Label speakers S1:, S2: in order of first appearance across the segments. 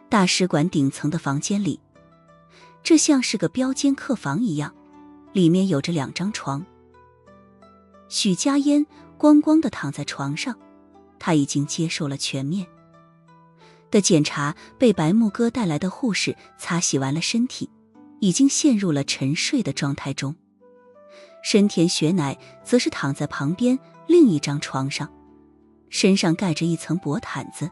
S1: 大使馆顶层的房间里，这像是个标间客房一样，里面有着2张床。许家烟光光地躺在床上，他已经接受了全面的检查，被白木哥带来的护士擦洗完了身体，已经陷入了沉睡的状态中。深田雪乃则是躺在旁边另一张床上，身上盖着一层薄毯子，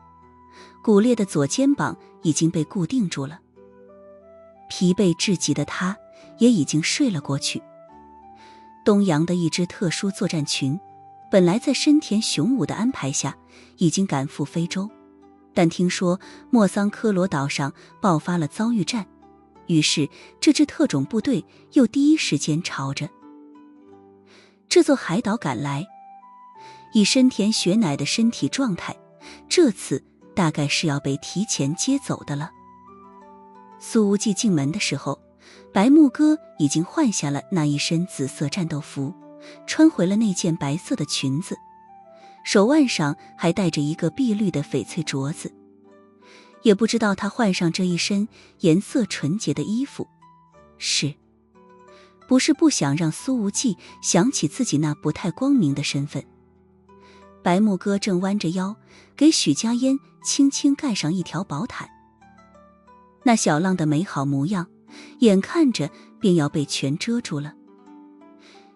S1: 骨裂的左肩膀已经被固定住了。疲惫至极的他也已经睡了过去。东洋的一支特殊作战群本来在深田雄武的安排下已经赶赴非洲，但听说莫桑科罗岛上爆发了遭遇战，于是这支特种部队又第一时间朝着这座海岛赶来。以深田雪乃的身体状态，这次大概是要被提前接走的了。苏无忌进门的时候，白木哥已经换下了那一身紫色战斗服，穿回了那件白色的裙子，手腕上还戴着一个碧绿的翡翠镯子。也不知道他换上这一身颜色纯洁的衣服，是不是不想让苏无忌想起自己那不太光明的身份。白木哥正弯着腰给许家烟轻轻盖上一条薄毯，那小浪的美好模样眼看着便要被全遮住了。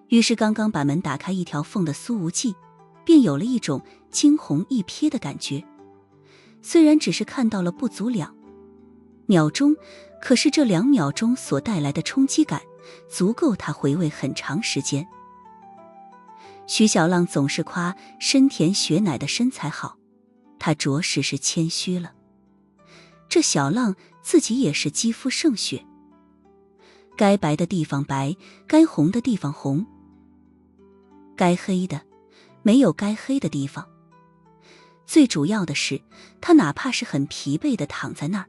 S1: 于是刚刚把门打开一条缝的苏无忌便有了一种惊鸿一瞥的感觉，虽然只是看到了不足2秒钟，可是这2秒钟所带来的冲击感足够他回味很长时间。徐小浪总是夸深田雪乃的身材好，他着实是谦虚了。这小浪自己也是肌肤胜雪，该白的地方白，该红的地方红，该黑的没有该黑的地方。最主要的是，他哪怕是很疲惫地躺在那儿，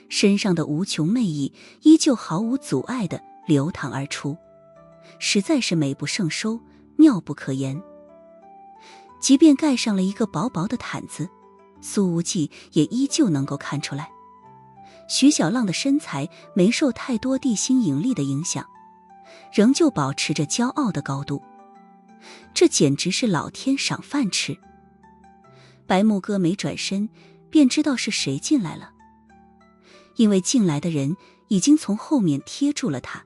S1: 身上的无穷魅意依旧毫无阻碍地流淌而出，实在是美不胜收，妙不可言。即便盖上了一个薄薄的毯子，苏无忌也依旧能够看出来，徐小浪的身材没受太多地心引力的影响，仍旧保持着骄傲的高度。这简直是老天赏饭吃。白木哥没转身便知道是谁进来了，因为进来的人已经从后面贴住了他，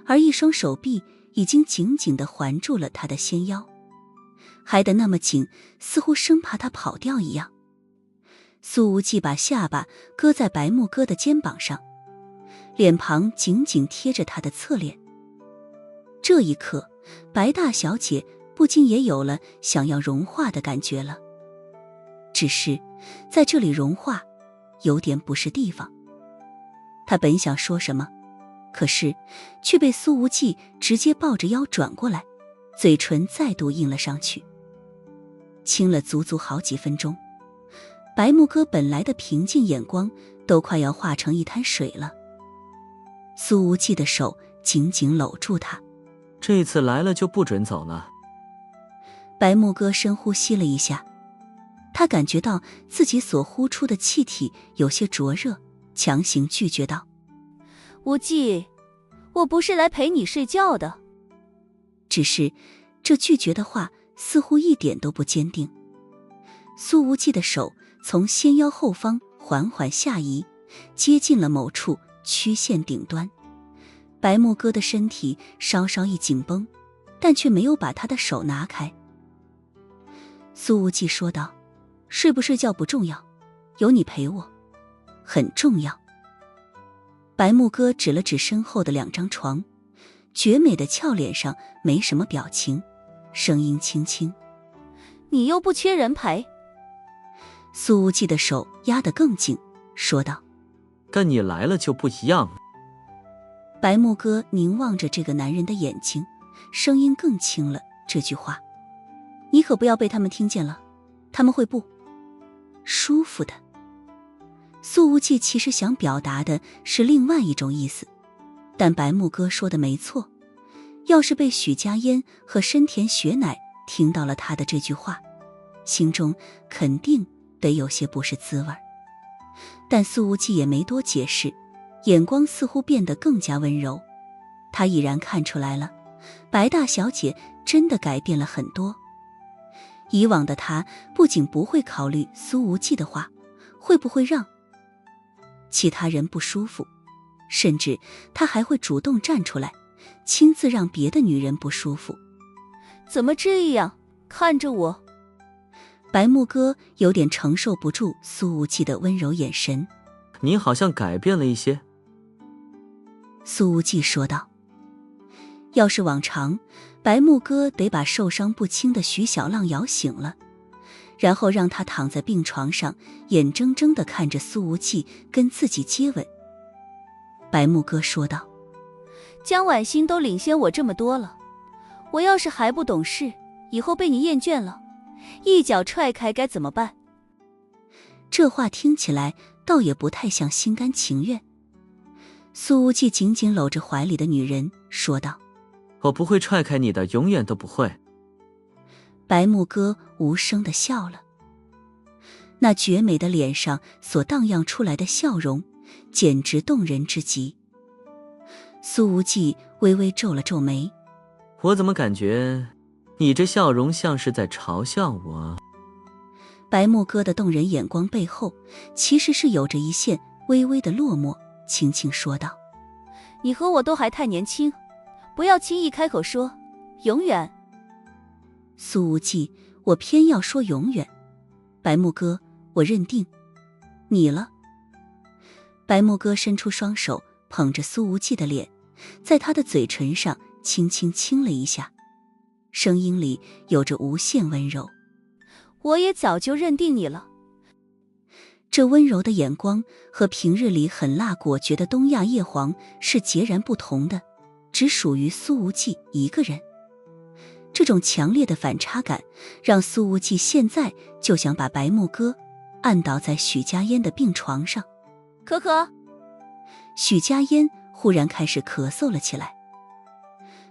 S1: 而一双手臂已经紧紧地环住了他的纤腰，还得那么紧，似乎生怕他跑掉一样。苏无忌把下巴搁在白木哥的肩膀上，脸庞紧紧贴着他的侧脸。这一刻，白大小姐不禁也有了想要融化的感觉了。只是在这里融化有点不是地方。她本想说什么，可是却被苏无忌直接抱着腰转过来，嘴唇再度印了上去。亲了足足好几分钟，白木哥本来的平静眼光都快要化成一滩水了。苏无忌的手紧紧搂住他，
S2: 这次来了就不准走了。
S1: 白木哥深呼吸了一下，他感觉到自己所呼出的气体有些灼热，强行拒绝道：
S3: 无忌，我不是来陪你睡觉的。
S1: 只是这拒绝的话似乎一点都不坚定。苏无忌的手从纤腰后方缓缓下移，接近了某处曲线顶端。白木哥的身体稍稍一紧绷，但却没有把他的手拿开。苏无忌说道：睡不睡觉不重要，有你陪我很重要。白木哥指了指身后的2张床，绝美的俏脸上没什么表情，声音轻轻：
S3: 你又不缺人陪。
S1: 苏无忌的手压得更紧，说道：
S2: 跟你来了就不一样了。
S1: 白木哥凝望着这个男人的眼睛，声音更轻了，这句话你可不要被他们听见了，他们会不舒服的。苏无忌其实想表达的是另外一种意思，但白木哥说的没错，要是被许家烟和深田雪乃听到了他的这句话，心中肯定得有些不是滋味。但苏无忌也没多解释，眼光似乎变得更加温柔。他已然看出来了，白大小姐真的改变了很多。以往的她不仅不会考虑苏无忌的话会不会让其他人不舒服，甚至她还会主动站出来，亲自让别的女人不舒服。
S3: 怎么这样看着我？
S1: 白木哥有点承受不住苏无忌的温柔眼神。
S2: 你好像改变了一些。
S1: 苏无忌说道。要是往常，白木哥得把受伤不轻的徐小浪摇醒了，然后让他躺在病床上，眼睁睁地看着苏无忌跟自己接吻。白木哥说道。
S3: 江婉欣都领先我这么多了，我要是还不懂事，以后被你厌倦了，一脚踹开该怎么办？
S1: 这话听起来倒也不太像心甘情愿。苏无忌紧紧搂着怀里的女人说道。
S2: 我不会踹开你的，永远都不会。
S1: 白木哥无声地笑了，那绝美的脸上所荡漾出来的笑容简直动人之极。苏无忌微微皱了皱眉。
S2: 我怎么感觉你这笑容像是在嘲笑我？
S1: 白木哥的动人眼光背后其实是有着一线微微的落寞，轻轻说道。
S3: 你和我都还太年轻，不要轻易开口说永远。
S1: 苏无忌，我偏要说永远。白木哥，我认定你了。白木哥伸出双手捧着苏无忌的脸，在他的嘴唇上轻轻亲了一下，声音里有着无限温柔。
S3: 我也早就认定你了。
S1: 这温柔的眼光和平日里狠辣果决的东亚叶黄是截然不同的，只属于苏无忌一个人。这种强烈的反差感让苏无忌现在就想把白木哥按倒在许家烟的病床上。
S3: 可可。
S1: 许家烟忽然开始咳嗽了起来。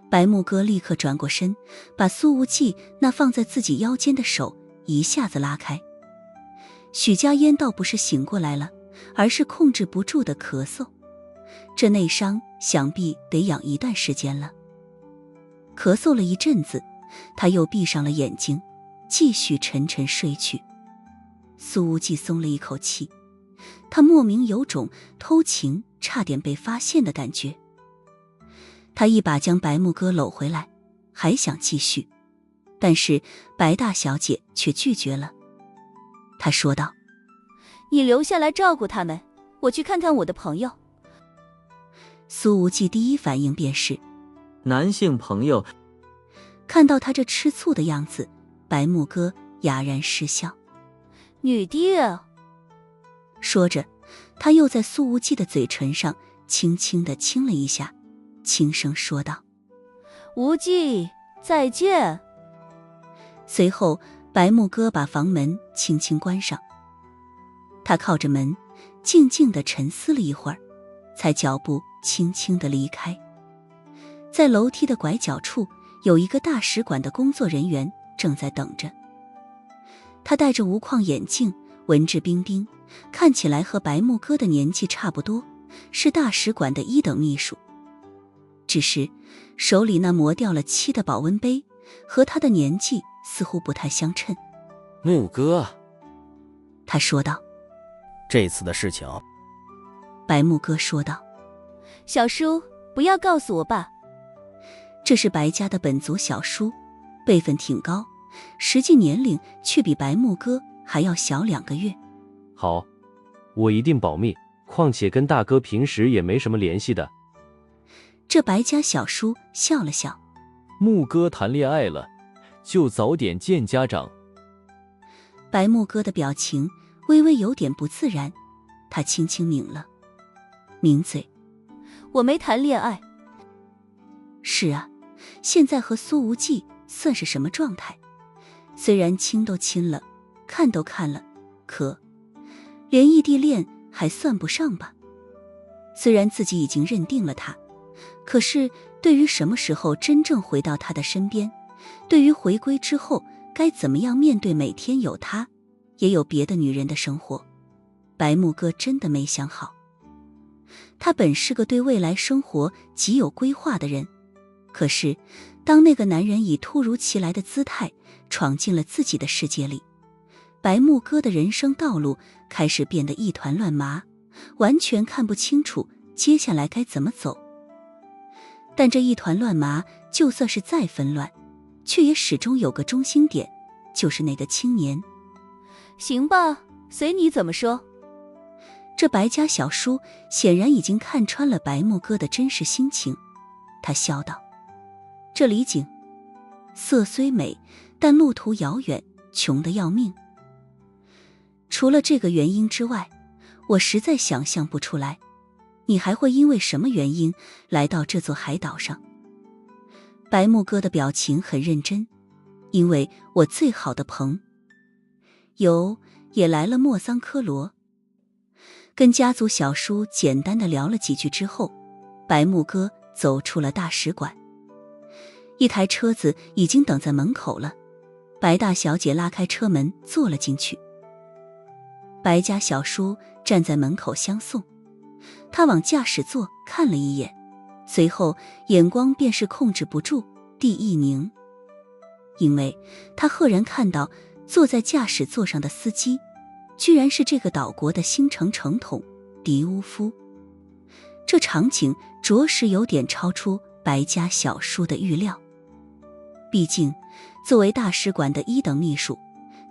S1: 白木哥立刻转过身，把苏无忌那放在自己腰间的手一下子拉开。许家烟倒不是醒过来了，而是控制不住的咳嗽，这内伤想必得养一段时间了。咳嗽了一阵子，他又闭上了眼睛，继续沉沉睡去。苏无忌松了一口气，他莫名有种偷情差点被发现的感觉。他一把将白木哥搂回来，还想继续，但是白大小姐却拒绝了。他说道：
S3: 你留下来照顾他们，我去看看我的朋友。
S1: 苏无忌第一反应便是
S2: 男性朋友。
S1: 看到他这吃醋的样子，白木哥哑然失笑。
S3: 女帝。
S1: 说着，他又在苏无忌的嘴唇上轻轻地亲了一下，轻声说道：
S3: 无忌，再见。
S1: 随后白木哥把房门轻轻关上，他靠着门静静地沉思了一会儿，才脚步轻轻地离开。在楼梯的拐角处有一个大使馆的工作人员正在等着，他戴着无框眼镜，文质彬彬，看起来和白木哥的年纪差不多，是大使馆的一等秘书。只是手里那磨掉了漆的保温杯和他的年纪似乎不太相称。
S4: 木哥，
S1: 他说道。
S4: 这次的事情，
S1: 白木哥说道。
S3: 小叔，不要告诉我爸。
S1: 这是白家的本族小叔，辈分挺高，实际年龄却比白木哥还要小2个月。
S5: 好，我一定保密，况且跟大哥平时也没什么联系的。
S1: 这白家小叔笑了笑。
S5: 木哥谈恋爱了，就早点见家长。
S1: 白木哥的表情微微有点不自然，他轻轻抿了抿嘴。
S3: 我没谈恋爱。
S1: 是啊，现在和苏无忌算是什么状态？虽然亲都亲了，看都看了，可连异地恋还算不上吧。虽然自己已经认定了他，可是对于什么时候真正回到他的身边，对于回归之后该怎么样面对每天有他也有别的女人的生活，白木哥真的没想好。他本是个对未来生活极有规划的人，可是当那个男人以突如其来的姿态闯进了自己的世界里，白木哥的人生道路开始变得一团乱麻，完全看不清楚接下来该怎么走。但这一团乱麻就算是再纷乱，却也始终有个中心点，就是那个青年。
S3: 行吧，随你怎么说。
S1: 这白家小叔显然已经看穿了白木哥的真实心情，他笑道：这李景色虽美，但路途遥远，穷得要命。除了这个原因之外，我实在想象不出来，你还会因为什么原因来到这座海岛上。白木哥的表情很认真，因为我最好的朋友也来了莫桑科罗。跟家族小叔简单的聊了几句之后，白木哥走出了大使馆。一台车子已经等在门口了，白大小姐拉开车门坐了进去。白家小叔站在门口相送，他往驾驶座看了一眼，随后眼光便是控制不住地一凝，因为他赫然看到坐在驾驶座上的司机居然是这个岛国的新城城统迪乌夫。这场景着实有点超出白家小叔的预料，毕竟作为大使馆的一等秘书，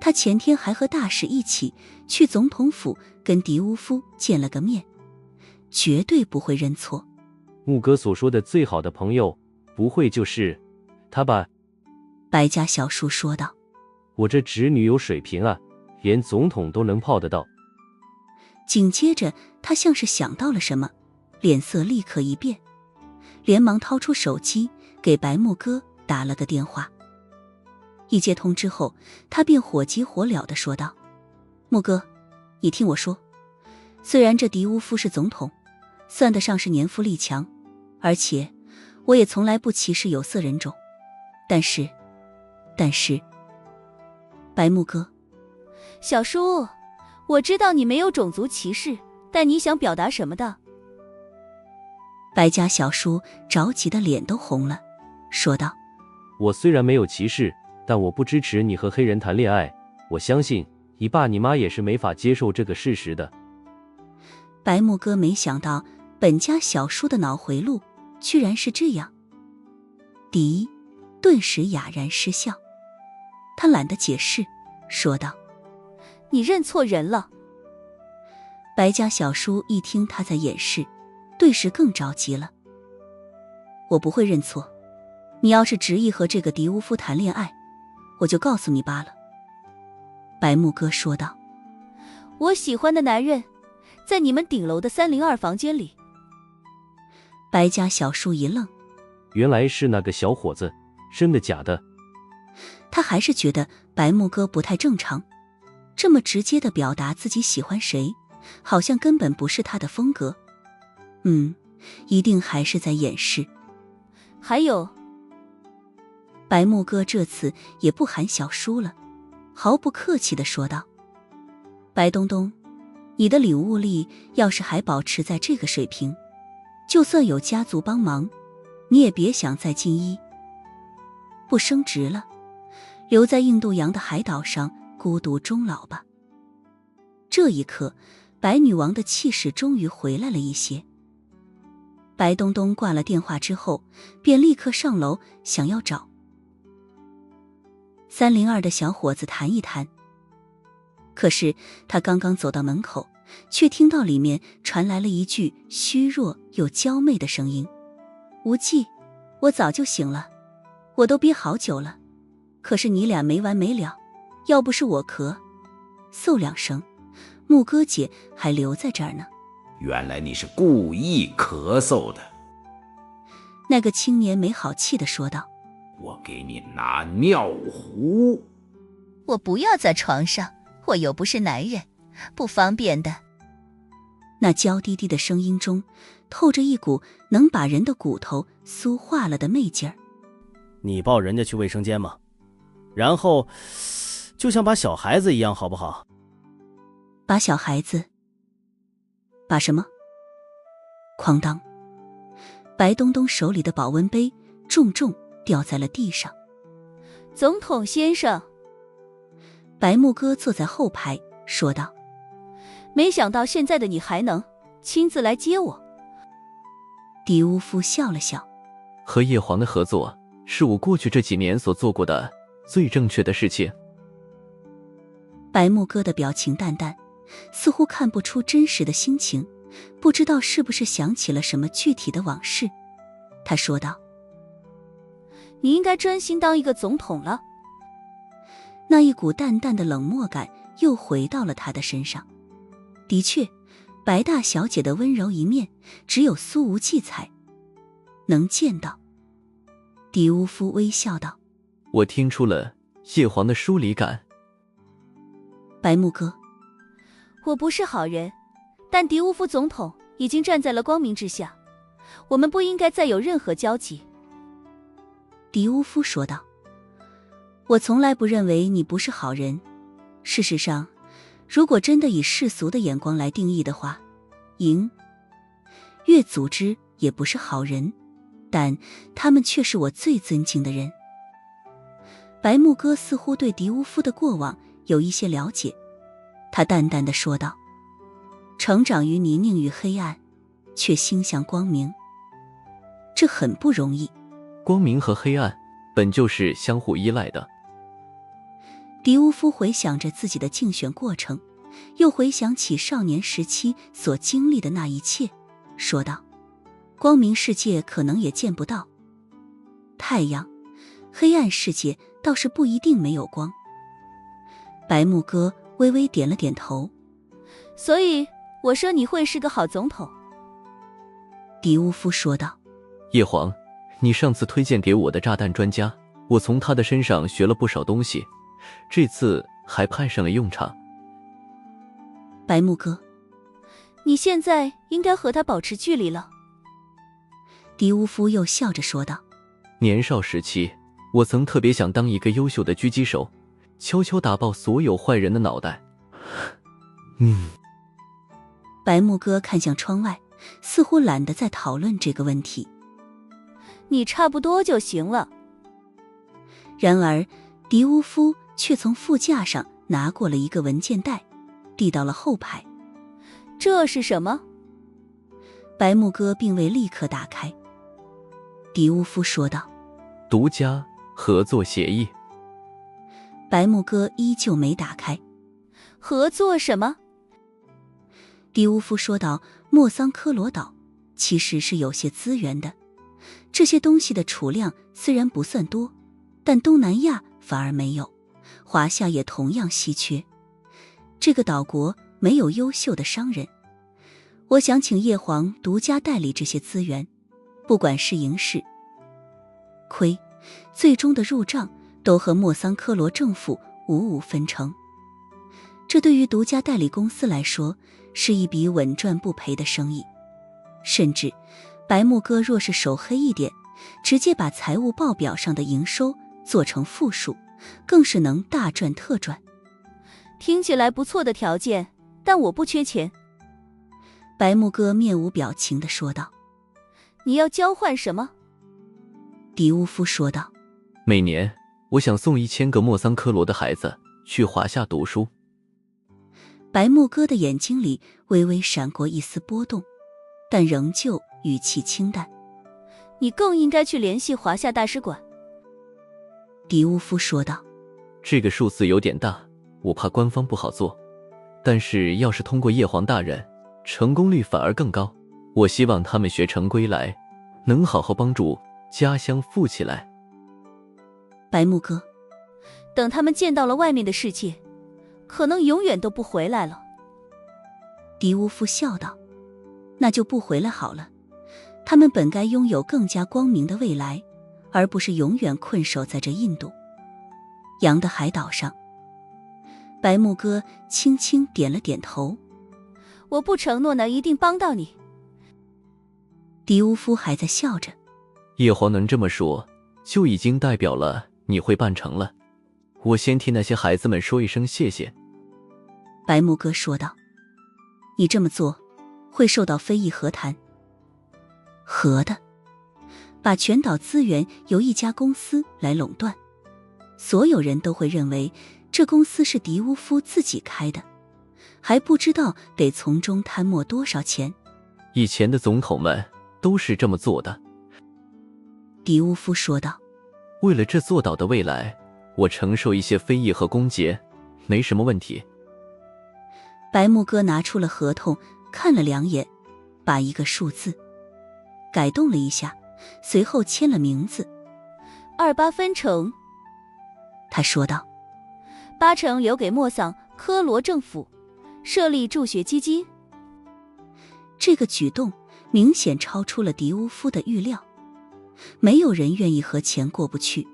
S1: 他前天还和大使一起去总统府跟迪乌夫见了个面，绝对不会认错。
S5: 木哥所说的最好的朋友，不会就是他吧？
S1: 白家小叔说道。
S5: 我这侄女有水平啊，连总统都能泡得到。
S1: 紧接着他像是想到了什么，脸色立刻一变，连忙掏出手机给白木哥打了个电话。一接通之后，他便火急火燎地说道：木哥，你听我说，虽然这迪乌夫是总统，算得上是年富力强，而且我也从来不歧视有色人种，但是白木哥，
S3: 小叔，我知道你没有种族歧视，但你想表达什么的？
S1: 白家小叔着急的脸都红了，说道：
S5: 我虽然没有歧视，但我不支持你和黑人谈恋爱，我相信你爸你妈也是没法接受这个事实的。
S1: 白木哥没想到本家小叔的脑回路居然是这样，迪顿时哑然失笑，他懒得解释，说道：
S3: 你认错人了。
S1: 白家小叔一听他在掩饰，顿时更着急了。我不会认错，你要是执意和这个迪乌夫谈恋爱，我就告诉你罢了。白木哥说道。
S3: 我喜欢的男人在你们顶楼的302房间里。
S1: 白家小叔一愣，
S5: 原来是那个小伙子，真的假的？
S1: 他还是觉得白木哥不太正常，这么直接地表达自己喜欢谁，好像根本不是他的风格。一定还是在掩饰。
S3: 还有，
S1: 白木哥这次也不喊小叔了，毫不客气地说道：白东东，你的领悟力要是还保持在这个水平，就算有家族帮忙，你也别想再进一步升职了，留在印度洋的海岛上孤独终老吧。这一刻，白女王的气势终于回来了一些。白东东挂了电话之后，便立刻上楼想要找302的小伙子谈一谈。可是他刚刚走到门口，却听到里面传来了一句虚弱又娇媚的声音：无忌，我早就醒了，我都憋好久了，可是你俩没完没了，要不是我咳嗽2声，木哥姐还留在这儿呢。
S6: 原来你是故意咳嗽的。
S1: 那个青年没好气地说道：
S6: 我给你拿尿壶。
S7: 我不要在床上，我又不是男人，不方便的。
S1: 那娇滴滴的声音中透着一股能把人的骨头酥化了的媚劲儿。
S4: 你抱人家去卫生间吗？然后就像把小孩子一样好不好？
S1: 把小孩子把什么？哐当！白东东手里的保温杯重重掉在了地上。
S3: 总统先生，
S1: 白木哥坐在后排说道：
S3: 没想到现在的你还能亲自来接我。
S1: 狄乌夫笑了笑，
S2: 和叶皇的合作是我过去这几年所做过的最正确的事情。
S1: 白木哥的表情淡淡，似乎看不出真实的心情，不知道是不是想起了什么具体的往事。他说道：
S3: 你应该专心当一个总统了。
S1: 那一股淡淡的冷漠感又回到了他的身上。的确，白大小姐的温柔一面只有苏无忌才能见到。狄乌夫微笑道：
S2: 我听出了叶皇的疏离感。
S1: 白木哥，
S3: 我不是好人，但狄乌夫总统已经站在了光明之下，我们不应该再有任何交集。
S1: 狄乌夫说道：我从来不认为你不是好人。事实上，如果真的以世俗的眼光来定义的话，越组织也不是好人，但他们却是我最尊敬的人。白木哥似乎对狄乌夫的过往有一些了解，他淡淡的说道：成长于泥泞与黑暗，却心向光明，这很不容易。
S2: 光明和黑暗本就是相互依赖的。
S1: 狄乌夫回想着自己的竞选过程，又回想起少年时期所经历的那一切，说道：光明世界可能也见不到太阳，黑暗世界倒是不一定没有光。白木哥微微点了点头。
S3: 所以我说你会是个好总统。
S1: 狄乌夫说道：
S2: 叶皇，你上次推荐给我的炸弹专家，我从他的身上学了不少东西，这次还派上了用场。
S1: 白木哥，
S3: 你现在应该和他保持距离了。
S1: 狄乌夫又笑着说道：
S2: 年少时期，我曾特别想当一个优秀的狙击手，悄悄打爆所有坏人的脑袋。
S1: 白木哥看向窗外，似乎懒得再讨论这个问题。
S3: 你差不多就行了。
S1: 然而狄乌夫却从副驾上拿过了一个文件袋，递到了后排。
S3: 这是什么？
S1: 白木哥并未立刻打开。狄乌夫说道：
S2: 独家合作协议。
S1: 白木哥依旧没打开。
S3: 合作什么？
S1: 狄乌夫说道：莫桑科罗岛其实是有些资源的，这些东西的储量虽然不算多，但东南亚反而没有，华夏也同样稀缺。这个岛国没有优秀的商人，我想请叶皇独家代理这些资源，不管是赢是亏，最终的入账都和莫桑科罗政府五五分成。这对于独家代理公司来说是一笔稳赚不赔的生意，甚至白木哥若是手黑一点，直接把财务报表上的营收做成负数，更是能大赚特赚。
S3: 听起来不错的条件，但我不缺钱。
S1: 白木哥面无表情地说道：
S3: 你要交换什么？
S1: 狄乌夫说道：
S2: 每年我想送1000个莫桑科罗的孩子去华夏读书。
S1: 白木哥的眼睛里微微闪过一丝波动，但仍旧语气清淡。
S3: 你更应该去联系华夏大使馆。
S1: 狄乌夫说道：
S2: 这个数字有点大，我怕官方不好做，但是要是通过叶皇大人，成功率反而更高。我希望他们学成归来，能好好帮助家乡富起来。
S1: 白木哥，
S3: 等他们见到了外面的世界，可能永远都不回来了。
S1: 狄乌夫笑道：那就不回来好了，他们本该拥有更加光明的未来，而不是永远困守在这印度洋的海岛上。白木哥轻轻点了点头：
S3: 我不承诺呢，一定帮到你。
S1: 狄乌夫还在笑着：
S2: 叶皇能这么说，就已经代表了你会办成了。我先替那些孩子们说一声谢谢。
S1: 白木哥说道：你这么做会受到非议和谈。合的，把全岛资源由一家公司来垄断，所有人都会认为这公司是迪乌夫自己开的，还不知道得从中贪没多少钱。
S2: 以前的总统们都是这么做的。
S1: 迪乌夫说道。
S2: 为了这座岛的未来，我承受一些非议和攻讦，没什么问题。
S1: 白木哥拿出了合同，看了2眼，把一个数字改动了一下，随后签了名字。
S3: 28分成，
S1: 他说道。
S3: 8成留给莫桑科罗政府，设立助学基金。
S1: 这个举动明显超出了迪乌夫的预料，没有人愿意和钱过不去。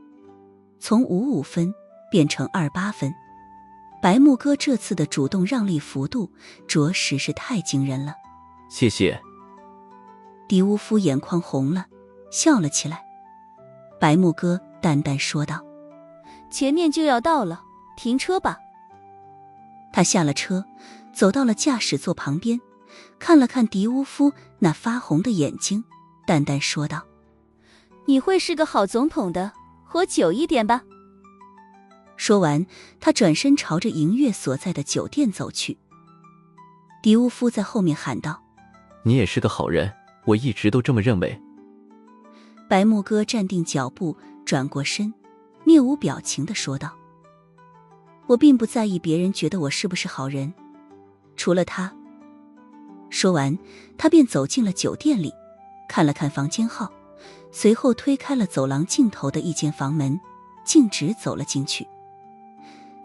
S1: 从55分变成28分，白木哥这次的主动让利幅度着实是太惊人了。
S2: 谢谢。
S1: 迪乌夫眼眶红了，笑了起来。白木哥淡淡说道：
S3: 前面就要到了，停车吧。
S1: 他下了车，走到了驾驶座旁边，看了看迪乌夫那发红的眼睛，淡淡说道：
S3: 你会是个好总统的，活久一点吧。
S1: 说完，他转身朝着营月所在的酒店走去。迪乌夫在后面喊道：
S2: 你也是个好人，我一直都这么认为。
S1: 白木哥站定脚步，转过身，面无表情地说道：我并不在意别人觉得我是不是好人，除了他。说完，他便走进了酒店里，看了看房间号，随后推开了走廊尽头的一间房门，径直走了进去。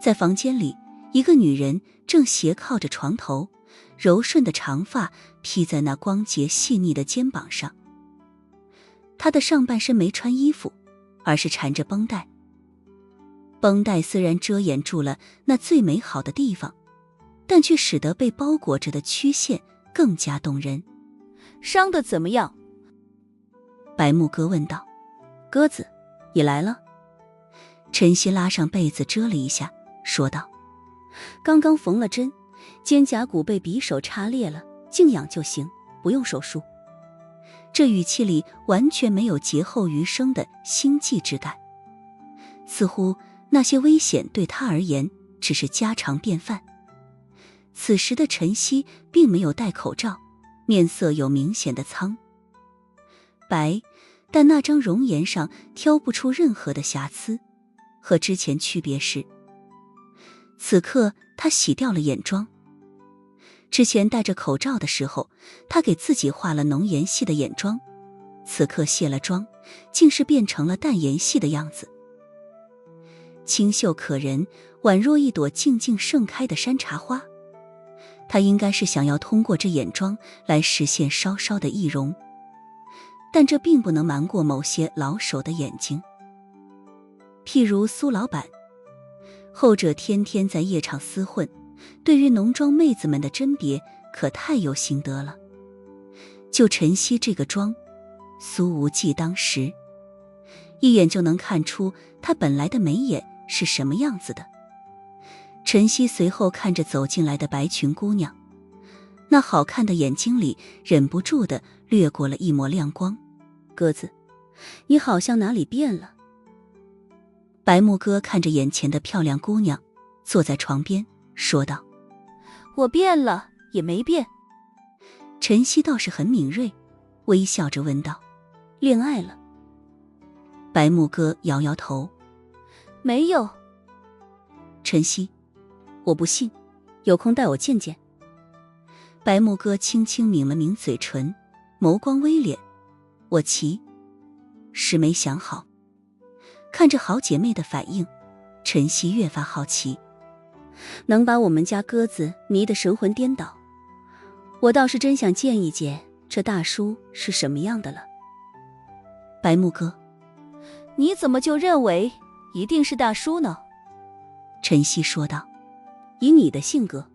S1: 在房间里，一个女人正斜靠着床头，柔顺的长发披在那光洁细腻的肩膀上。她的上半身没穿衣服，而是缠着绷带。绷带虽然遮掩住了那最美好的地方，但却使得被包裹着的曲线更加动人。
S3: 伤得怎么样？
S1: 白木哥问道。鸽子也来了。晨曦拉上被子遮了一下，说道：刚刚缝了针，肩胛骨被匕首插裂了，静养就行，不用手术。这语气里完全没有劫后余生的心悸之感，似乎那些危险对他而言只是家常便饭。此时的晨曦并没有戴口罩，面色有明显的苍白，但那张容颜上挑不出任何的瑕疵。和之前区别是，此刻他洗掉了眼妆。之前戴着口罩的时候，他给自己画了浓颜系的眼妆，此刻卸了妆，竟是变成了淡颜系的样子。清秀可人，宛若一朵静静盛开的山茶花。他应该是想要通过这眼妆来实现稍稍的易容，但这并不能瞒过某些老手的眼睛。譬如苏老板，后者天天在夜场厮混，对于浓妆妹子们的甄别可太有心得了。就晨曦这个妆，苏无忌当时一眼就能看出她本来的眉眼是什么样子的。晨曦随后看着走进来的白裙姑娘，那好看的眼睛里忍不住地掠过了一抹亮光。鸽子，你好像哪里变了。白木哥看着眼前的漂亮姑娘，坐在床边说道：
S3: 我变了也没变。
S1: 晨曦倒是很敏锐，微笑着问道：恋爱了？白木哥摇摇头：
S3: 没有。
S1: 晨曦，我不信，有空带我见见。白木哥轻轻抿了抿嘴唇，眸光微敛：我其实没想好。看着好姐妹的反应，晨曦越发好奇，能把我们家鸽子迷得神魂颠倒，我倒是真想见一见这大叔是什么样的了。白木哥，
S3: 你怎么就认为一定是大叔呢？
S1: 晨曦说道：以你的性格，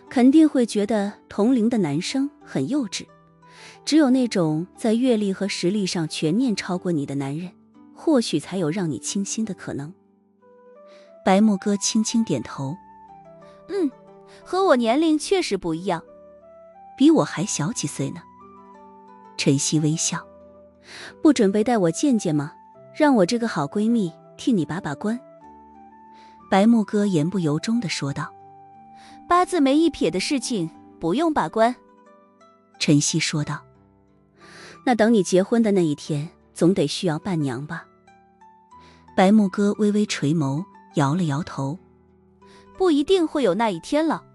S1: 肯定会觉得同龄的男生很幼稚，只有那种在阅历和实力上全面超过你的男人，或许才有让你倾心的可能。白木哥轻轻点头：
S3: 和我年龄确实不一样。
S1: 比我还小几岁呢。陈曦微笑，
S3: 不准备带我见见吗？让我这个好闺蜜替你把把关。
S1: 白木哥言不由衷地说道。
S3: 八字没一撇的事情不用把关。
S1: 陈曦说道。
S3: 那等你结婚的那一天，总得需要伴娘吧？
S1: 白木哥微微垂眸，摇了摇头。
S3: 不一定会有那一天了。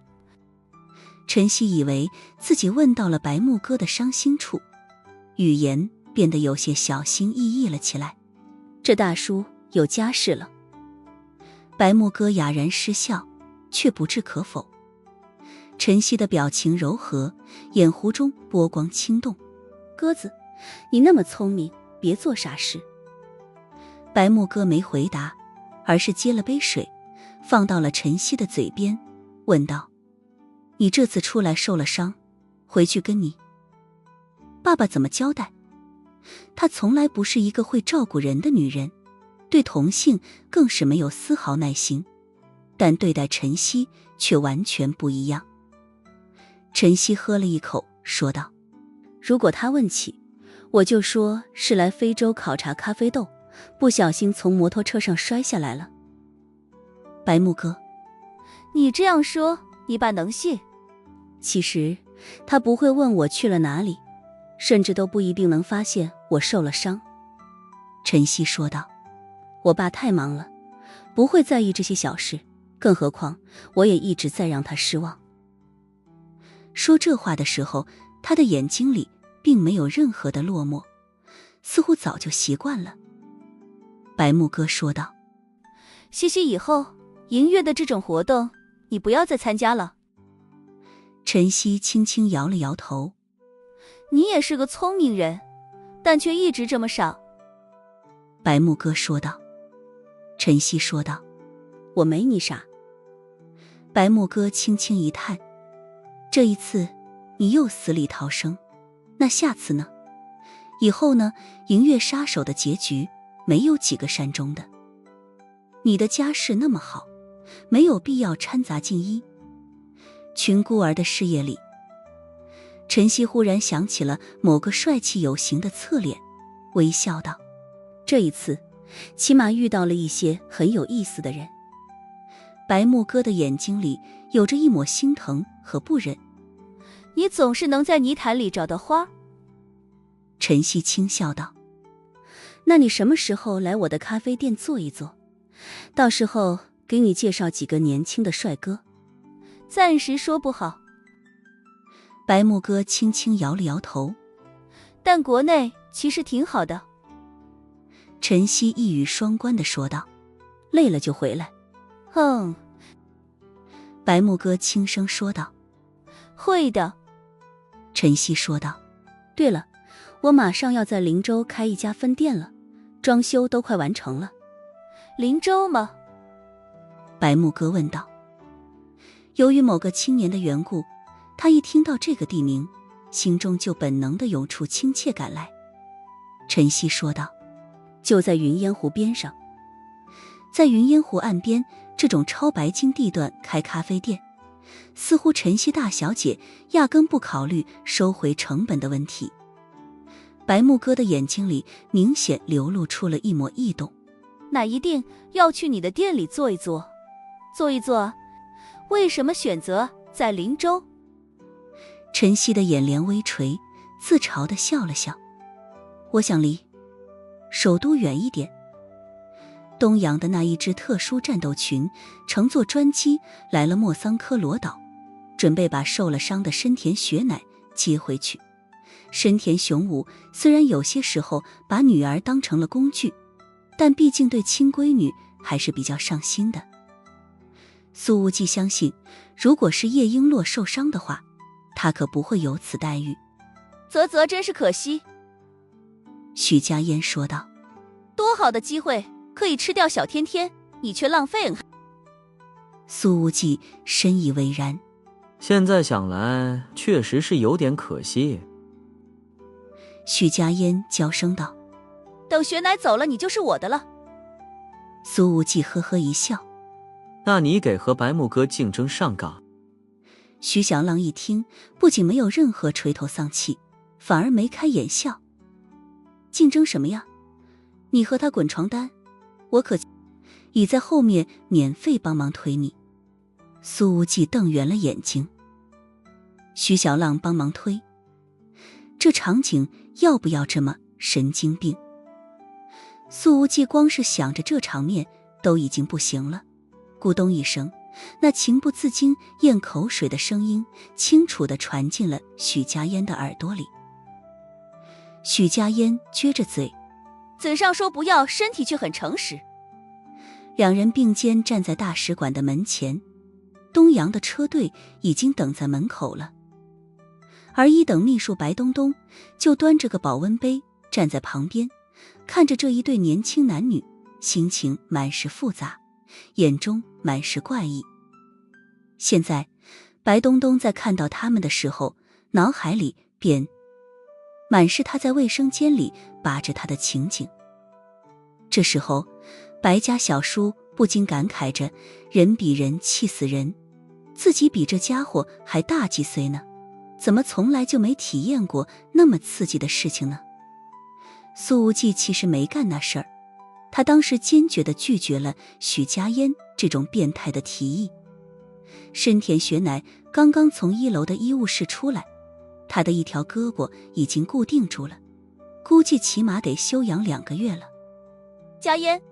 S1: 陈曦以为自己问到了白木哥的伤心处，语言变得有些小心翼翼了起来。
S3: 这大叔有家室了。
S1: 白木哥哑然失笑，却不置可否。陈曦的表情柔和，眼湖中波光轻动。
S3: 鸽子，你那么聪明，别做傻事。
S1: 白木哥没回答，而是接了杯水，放到了陈曦的嘴边，问道：你这次出来受了伤，回去跟你爸爸怎么交代？她从来不是一个会照顾人的女人，对同性更是没有丝毫耐心，但对待陈曦却完全不一样。陈曦喝了一口，说道：
S3: 如果他问起，我就说是来非洲考察咖啡豆，不小心从摩托车上摔下来了。
S1: 白木哥，
S3: 你这样说，你爸能信？其实他不会问我去了哪里，甚至都不一定能发现我受了伤。
S1: 陈曦说道。
S3: 我爸太忙了，不会在意这些小事，更何况我也一直在让他失望。
S1: 说这话的时候，他的眼睛里并没有任何的落寞，似乎早就习惯了。白木哥说道：
S3: 西西，以后迎月的这种活动你不要再参加了。
S1: 陈曦轻轻摇了摇头。
S3: 你也是个聪明人，但却一直这么傻。
S1: 白木哥说道。陈曦说道：
S3: 我没你傻。
S1: 白木哥轻轻一叹，这一次你又死里逃生，那下次呢？以后呢？迎月杀手的结局没有几个善终的。你的家世那么好，没有必要掺杂进一群孤儿的事业里。陈曦忽然想起了某个帅气有型的侧脸，微笑道：
S3: 这一次起码遇到了一些很有意思的人。
S1: 白木哥的眼睛里有着一抹心疼和不忍。
S3: 你总是能在泥潭里找到花。
S1: 陈曦轻笑道：
S3: 那你什么时候来我的咖啡店坐一坐？到时候给你介绍几个年轻的帅哥。暂时说不好。
S1: 白木哥轻轻摇了摇头。
S3: 但国内其实挺好的。
S1: 陈曦一语双关地说道：
S3: 累了就回来。
S1: 白木哥轻声说道：
S3: 会的。
S1: 陈曦说道：
S3: 对了，我马上要在灵州开一家分店了，装修都快完成了。灵州吗？
S1: 白木哥问道。由于某个青年的缘故，他一听到这个地名，心中就本能地涌出亲切感来。陈曦说道：
S3: 就在云烟湖边上。
S1: 在云烟湖岸边这种超白金地段开咖啡店，似乎陈曦大小姐压根不考虑收回成本的问题。白木哥的眼睛里明显流露出了一抹异动。
S3: 那一定要去你的店里坐一坐。坐一坐？为什么选择在灵州？
S1: 陈曦的眼帘微垂，自嘲地笑了笑。我想离首都远一点。东洋的那一支特殊战斗群乘坐专机来了莫桑科罗岛，准备把受了伤的深田雪乃接回去。深田雄武虽然有些时候把女儿当成了工具，但毕竟对亲闺女还是比较上心的。苏无忌相信，如果是叶璎珞受伤的话，他可不会有此待遇。
S3: 啧，真是可惜。
S1: 许家嫣说道：
S3: 多好的机会，可以吃掉小天天，你却浪费了。
S1: 苏无忌深以为然。
S8: 现在想来，确实是有点可惜。
S1: 许家嫣娇声道：
S3: 等雪乃走了，你就是我的了。
S1: 苏无忌呵呵一笑：
S8: 那你给和白木哥竞争上岗？
S1: 徐小浪一听，不仅没有任何垂头丧气，反而眉开眼笑。竞争什么呀？你和他滚床单，我可已在后面免费帮忙推你。苏无忌瞪圆了眼睛。徐小浪帮忙推，这场景要不要这么神经病？苏无忌光是想着这场面都已经不行了。咕咚一声，那情不自禁咽口水的声音清楚地传进了许家烟的耳朵里。许家烟撅着嘴，
S3: 嘴上说不要，身体却很诚实。
S1: 两人并肩站在大使馆的门前，东洋的车队已经等在门口了。而一等秘书白东东就端着个保温杯站在旁边，看着这一对年轻男女，心情满是复杂，眼中满是怪异。现在白东东在看到他们的时候，脑海里便满是他在卫生间里把着他的情景。这时候白家小叔不禁感慨着，人比人气死人，自己比这家伙还大几岁呢，怎么从来就没体验过那么刺激的事情呢？苏无忌其实没干那事儿，他当时坚决地拒绝了许家烟这种变态的提议。深田雪乃刚刚从1楼的医务室出来，他的一条胳膊已经固定住了，估计起码得休养2个月了。
S3: 家烟，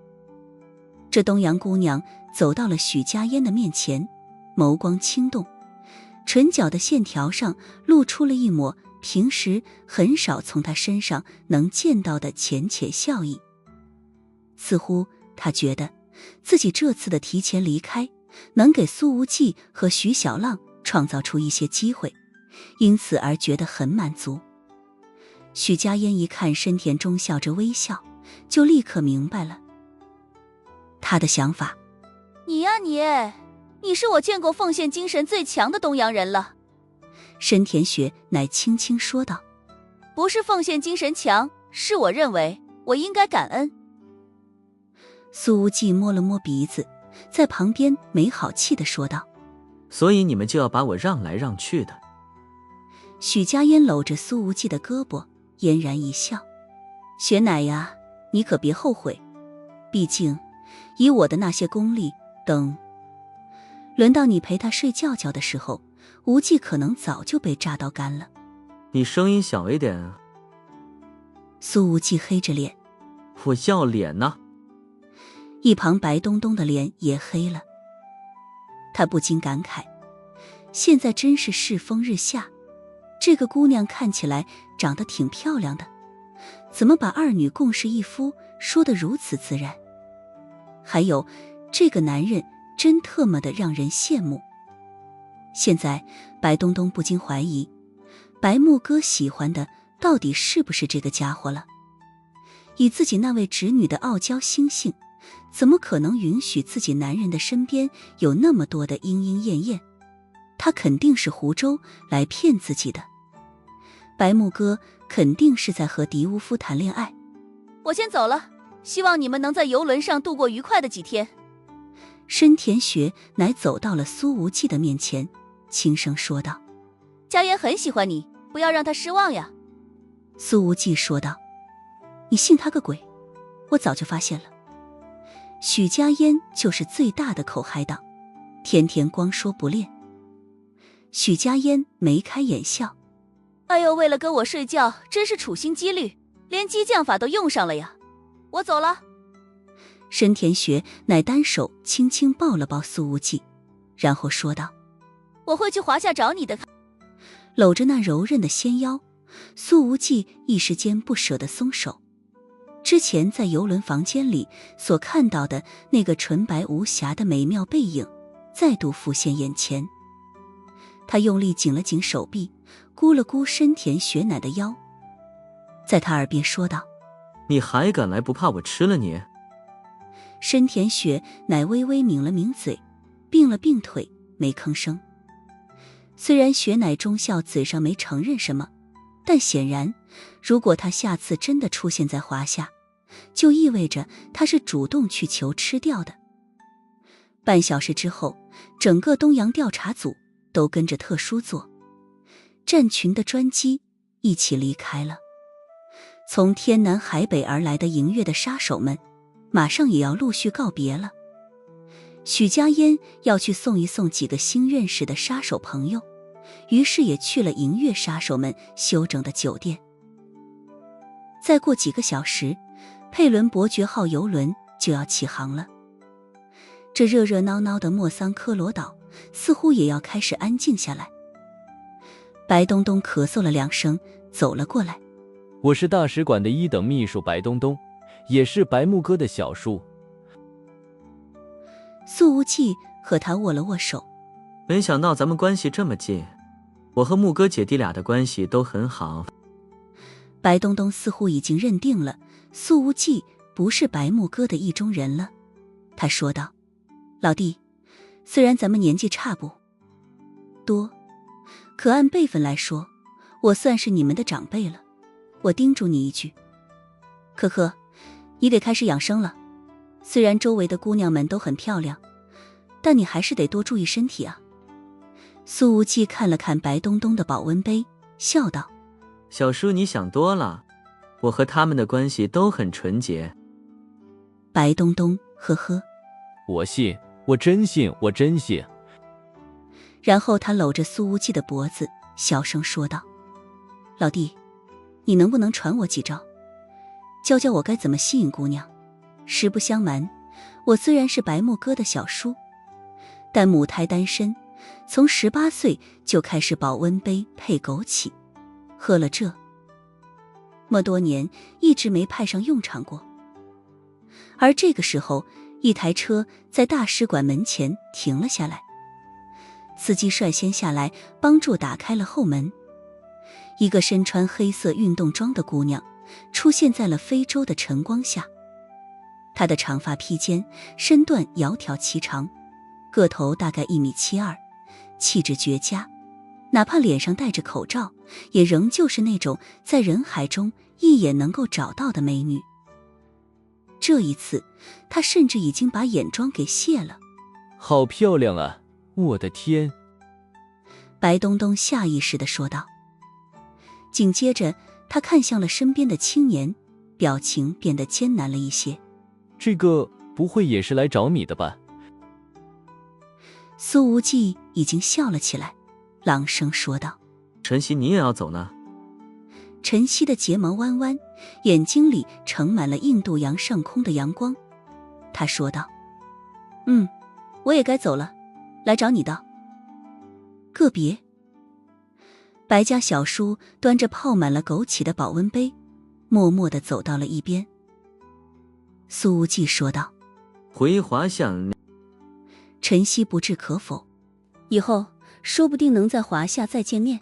S1: 这东洋姑娘走到了许家烟的面前，眸光轻动，唇角的线条上露出了一抹平时很少从他身上能见到的浅浅笑意。似乎他觉得自己这次的提前离开能给苏无忌和徐小浪创造出一些机会，因此而觉得很满足。许家烟一看深田中笑着微笑，就立刻明白了他的想法。
S3: 你呀你是我见过奉献精神最强的东洋人了。
S1: 深田雪乃轻轻说道。
S3: 不是奉献精神强，是我认为我应该感恩。
S1: 苏无忌摸了摸鼻子，在旁边没好气地说道。
S8: 所以你们就要把我让来让去的。
S1: 许家烟搂着苏无忌的胳膊，嫣然一笑。雪乃呀，你可别后悔，毕竟以我的那些功力，等轮到你陪他睡觉觉的时候，无忌可能早就被炸到干了。
S8: 你声音小一点啊。
S1: 苏无忌黑着脸。
S8: 我要脸呢。
S1: 一旁白东东的脸也黑了，他不禁感慨，现在真是世风日下，这个姑娘看起来长得挺漂亮的，怎么把二女共侍一夫说得如此自然？还有这个男人真特么的让人羡慕。现在白东东不禁怀疑，白木哥喜欢的到底是不是这个家伙了？以自己那位侄女的傲娇心性，怎么可能允许自己男人的身边有那么多的莺莺燕燕？他肯定是胡诌来骗自己的。白木哥肯定是在和狄乌夫谈恋爱。
S3: 我先走了，希望你们能在游轮上度过愉快的几天。
S1: 深田雪乃走到了苏无忌的面前，轻声说道。
S3: 家烟很喜欢你，不要让他失望呀。
S1: 苏无忌说道。你信他个鬼，我早就发现了。许家烟就是最大的口嗨党，天天光说不练。许家烟眉开眼笑。
S3: 哎呦，为了跟我睡觉，真是处心积虑，连激将法都用上了呀。我走了。
S1: 深田雪乃单手轻轻抱了抱苏无忌，然后说道。
S3: 我会去华夏找你的。
S1: 搂着那柔韧的纤腰，苏无忌一时间不舍得松手。之前在游轮房间里所看到的那个纯白无瑕的美妙背影再度浮现眼前。他用力紧了紧手臂，箍了箍深田雪乃的腰，在他耳边说道。
S8: 你还敢来，不怕我吃了你？
S1: 深田雪乃微微抿了抿嘴，并了并腿，没吭声。虽然雪乃忠孝嘴上没承认什么，但显然如果他下次真的出现在华夏，就意味着他是主动去求吃掉的。半小时之后，整个东洋调查组都跟着特殊座战群的专机一起离开了。从天南海北而来的迎月的杀手们马上也要陆续告别了。许家烟要去送一送几个新认识的杀手朋友，于是也去了迎月杀手们休整的酒店。再过几个小时，佩伦伯爵号游轮就要起航了。这热热闹闹的莫桑科罗岛似乎也要开始安静下来。白东东咳嗽了2声，走了过来。
S5: 我是大使馆的1等秘书白东东，也是白木哥的小叔。
S1: 苏无忌和他握了握手。
S8: 没想到咱们关系这么近，我和木哥姐弟俩的关系都很好。
S1: 白东东似乎已经认定了苏无忌不是白木哥的意中人了，他说道：老弟，虽然咱们年纪差不多，可按辈分来说，我算是你们的长辈了。我叮嘱你一句，可可，你得开始养生了。虽然周围的姑娘们都很漂亮，但你还是得多注意身体啊。苏无忌看了看白东东的保温杯，笑道：
S8: 小叔你想多了，我和他们的关系都很纯洁。
S1: 白东东呵呵，
S5: 我信，我真信，我真信。
S1: 然后他搂着苏无忌的脖子，小声说道：老弟，你能不能传我几招，教教我该怎么吸引姑娘？实不相瞒，我虽然是白木哥的小叔，但母胎单身，从18岁就开始保温杯配枸杞，喝了这么多年一直没派上用场过。而这个时候，一台车在大使馆门前停了下来，司机率先下来帮助打开了后门。一个身穿黑色运动装的姑娘出现在了非洲的晨光下，她的长发披肩，身段窈窕颀长，个头大概1.72米，气质绝佳，哪怕脸上戴着口罩，也仍旧是那种在人海中一眼能够找到的美女。这一次，她甚至已经把眼妆给卸了。
S5: 好漂亮啊，我的天！
S1: 白东东下意识地说道。紧接着，他看向了身边的青年，表情变得艰难了一些。
S5: 这个不会也是来找你的吧？
S1: 苏无忌已经笑了起来，朗声说道：
S8: 晨曦，你也要走呢？
S1: 晨曦的睫毛弯弯，眼睛里盛满了印度洋上空的阳光。他说道：我也该走了，来找你的。个别。白家小叔端着泡满了枸杞的保温杯，默默地走到了一边。苏无忌说道：
S8: 回华夏。
S1: 晨曦不置可否，
S3: 以后说不定能在华夏再见面。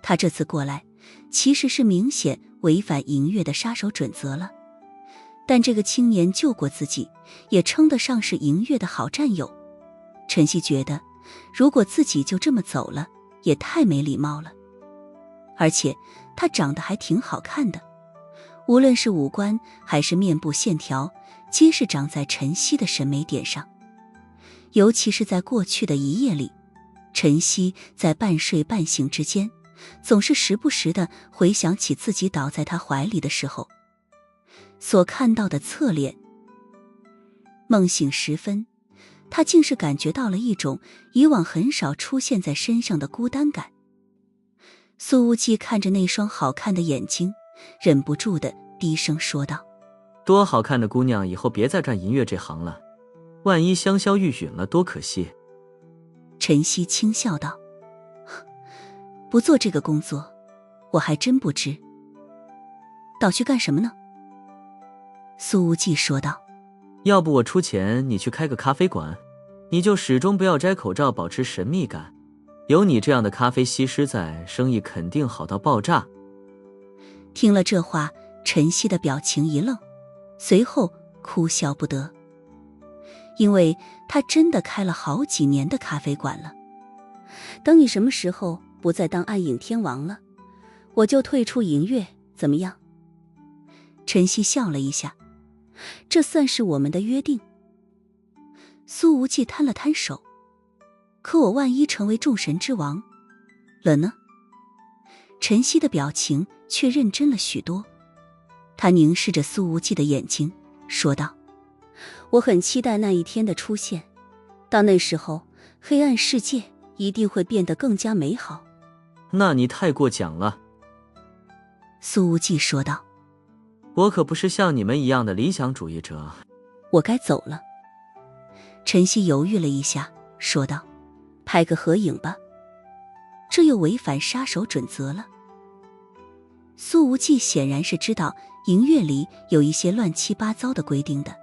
S1: 他这次过来其实是明显违反迎月的杀手准则了，但这个青年救过自己，也称得上是迎月的好战友。晨曦觉得如果自己就这么走了，也太没礼貌了。而且他长得还挺好看的，无论是五官还是面部线条，皆是长在晨曦的审美点上。尤其是在过去的一夜里，晨曦在半睡半醒之间，总是时不时地回想起自己倒在他怀里的时候所看到的侧脸。梦醒时分，他竟是感觉到了一种以往很少出现在身上的孤单感。苏无忌看着那双好看的眼睛，忍不住的低声说道：
S8: 多好看的姑娘，以后别再干银乐这行了，万一香消玉殒了多可惜。
S1: 晨曦轻笑道：不做这个工作，我还真不知倒去干什么呢。苏无忌说道：
S8: 要不我出钱，你去开个咖啡馆，你就始终不要摘口罩，保持神秘感。有你这样的咖啡西施在，生意肯定好到爆炸。
S1: 听了这话，晨曦的表情一愣，随后哭笑不得，因为他真的开了好几年的咖啡馆了。
S3: 等你什么时候不再当暗影天王了，我就退出银月，怎么样？
S1: 晨曦笑了一下：
S3: 这算是我们的约定。
S1: 苏无忌摊了摊手：可我万一成为众神之王了呢？陈曦的表情却认真了许多，他凝视着苏无忌的眼睛，说道：
S3: 我很期待那一天的出现，到那时候，黑暗世界一定会变得更加美好。
S8: 那你太过奖了。
S1: 苏无忌说道：
S8: 我可不是像你们一样的理想主义者。
S1: 我该走了。陈曦犹豫了一下，说道：拍个合影吧。这又违反杀手准则了。苏无忌显然是知道营月里有一些乱七八糟的规定的，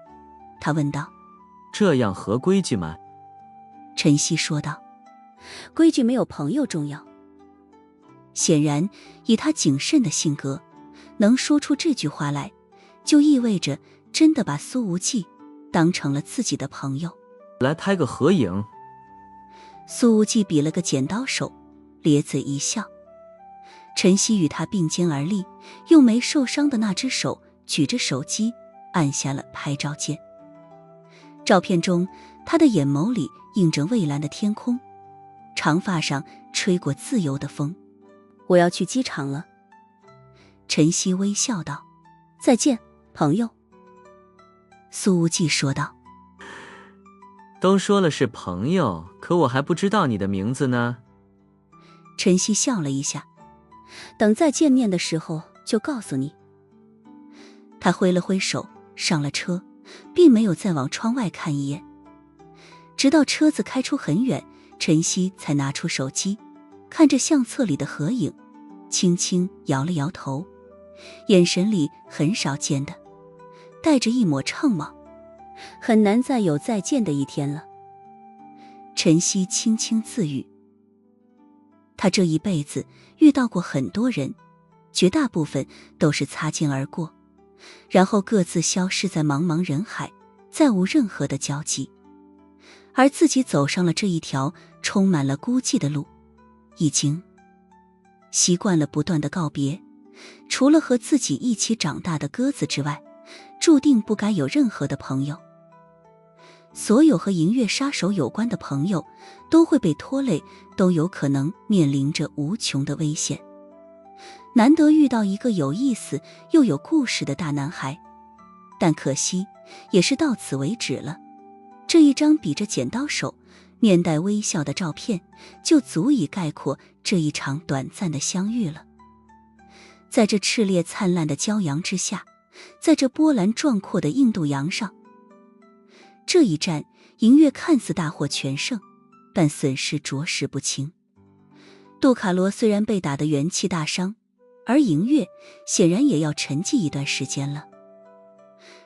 S1: 他问道：
S8: 这样合规矩吗？
S1: 陈曦说道：
S3: 规矩没有朋友重要。
S1: 显然以他谨慎的性格，能说出这句话来，就意味着真的把苏无忌当成了自己的朋友。
S8: 来拍个合影。
S1: 苏无忌比了个剪刀手，咧嘴一笑。陈曦与他并肩而立，用没受伤的那只手举着手机，按下了拍照键。照片中，他的眼眸里映着蔚蓝的天空，长发上吹过自由的风。
S3: 我要去机场了。
S1: 陈曦微笑道：
S3: 再见，朋友。
S1: 苏无忌说道：
S8: 都说了是朋友，可我还不知道你的名字呢。
S1: 陈曦笑了一下：
S3: 等再见面的时候就告诉你。
S1: 他挥了挥手，上了车，并没有再往窗外看一眼。直到车子开出很远，陈曦才拿出手机，看着相册里的合影，轻轻摇了摇头，眼神里很少见的带着一抹怅惘。
S3: 很难再有再见的一天了。
S1: 陈曦轻轻自语。他这一辈子遇到过很多人，绝大部分都是擦肩而过，然后各自消失在茫茫人海，再无任何的交集。而自己走上了这一条充满了孤寂的路，已经习惯了不断的告别，除了和自己一起长大的鸽子之外，注定不该有任何的朋友。所有和银月杀手有关的朋友都会被拖累，都有可能面临着无穷的危险。难得遇到一个有意思又有故事的大男孩，但可惜也是到此为止了。这一张比着剪刀手面带微笑的照片，就足以概括这一场短暂的相遇了。在这炽烈灿烂的骄阳之下，在这波澜壮阔的印度洋上，这一战银月看似大获全胜，但损失着实不轻。杜卡罗虽然被打得元气大伤，而银月显然也要沉寂一段时间了。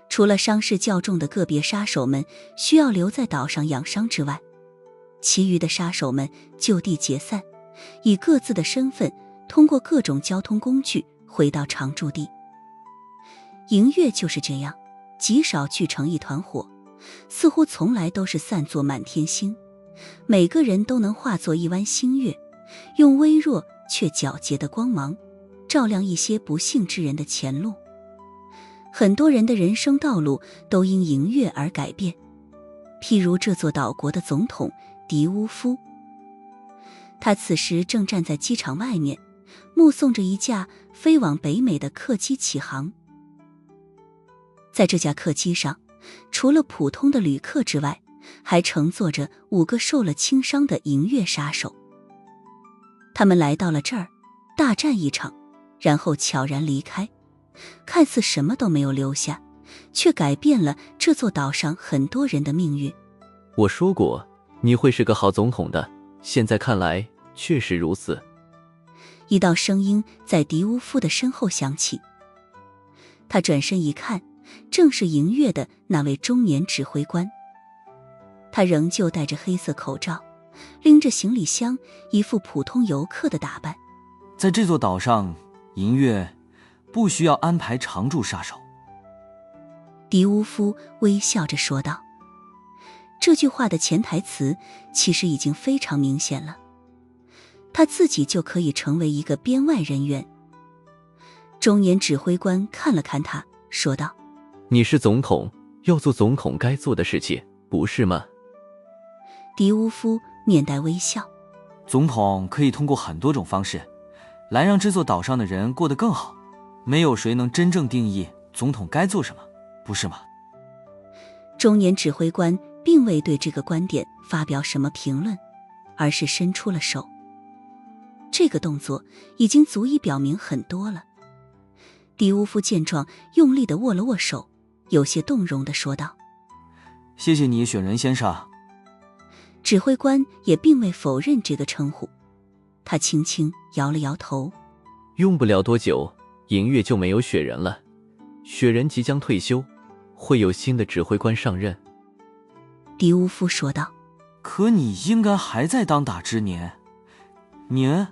S1: 除了伤势较重的个别杀手们需要留在岛上养伤之外，其余的杀手们就地解散，以各自的身份通过各种交通工具回到常驻地。银月就是这样，极少聚成一团火，似乎从来都是散作满天星，每个人都能化作一弯星月，用微弱却皎洁的光芒照亮一些不幸之人的前路。很多人的人生道路都因银月而改变，譬如这座岛国的总统迪乌夫，他此时正站在机场外面，目送着一架飞往北美的客机起航。在这架客机上，除了普通的旅客之外，还乘坐着5个受了轻伤的银月杀手。他们来到了这儿，大战一场，然后悄然离开，看似什么都没有留下，却改变了这座岛上很多人的命运。
S2: 我说过你会是个好总统的，现在看来确实如此。
S1: 一道声音在迪乌夫的身后响起，他转身一看，正是银月的那位中年指挥官。他仍旧戴着黑色口罩，拎着行李箱，一副普通游客的打扮。
S6: 在这座岛上，银月不需要安排常驻杀手。
S1: 迪乌夫微笑着说道。这句话的潜台词其实已经非常明显了，他自己就可以成为一个编外人员。中年指挥官看了看他，说道：
S2: 你是总统，要做总统该做的事情，不是吗？
S1: 迪乌夫面带微笑。
S6: 总统可以通过很多种方式来让这座岛上的人过得更好，没有谁能真正定义总统该做什么，不是吗？
S1: 中年指挥官并未对这个观点发表什么评论，而是伸出了手。这个动作已经足以表明很多了。迪乌夫见状，用力地握了握手，有些动容地说道：
S6: 谢谢你，雪人先生。
S1: 指挥官也并未否认这个称呼，他轻轻摇了摇头。
S2: 用不了多久，银月就没有雪人了。雪人即将退休，会有新的指挥官上任。
S1: 迪乌夫说道。
S6: 可你应该还在当打之年。您？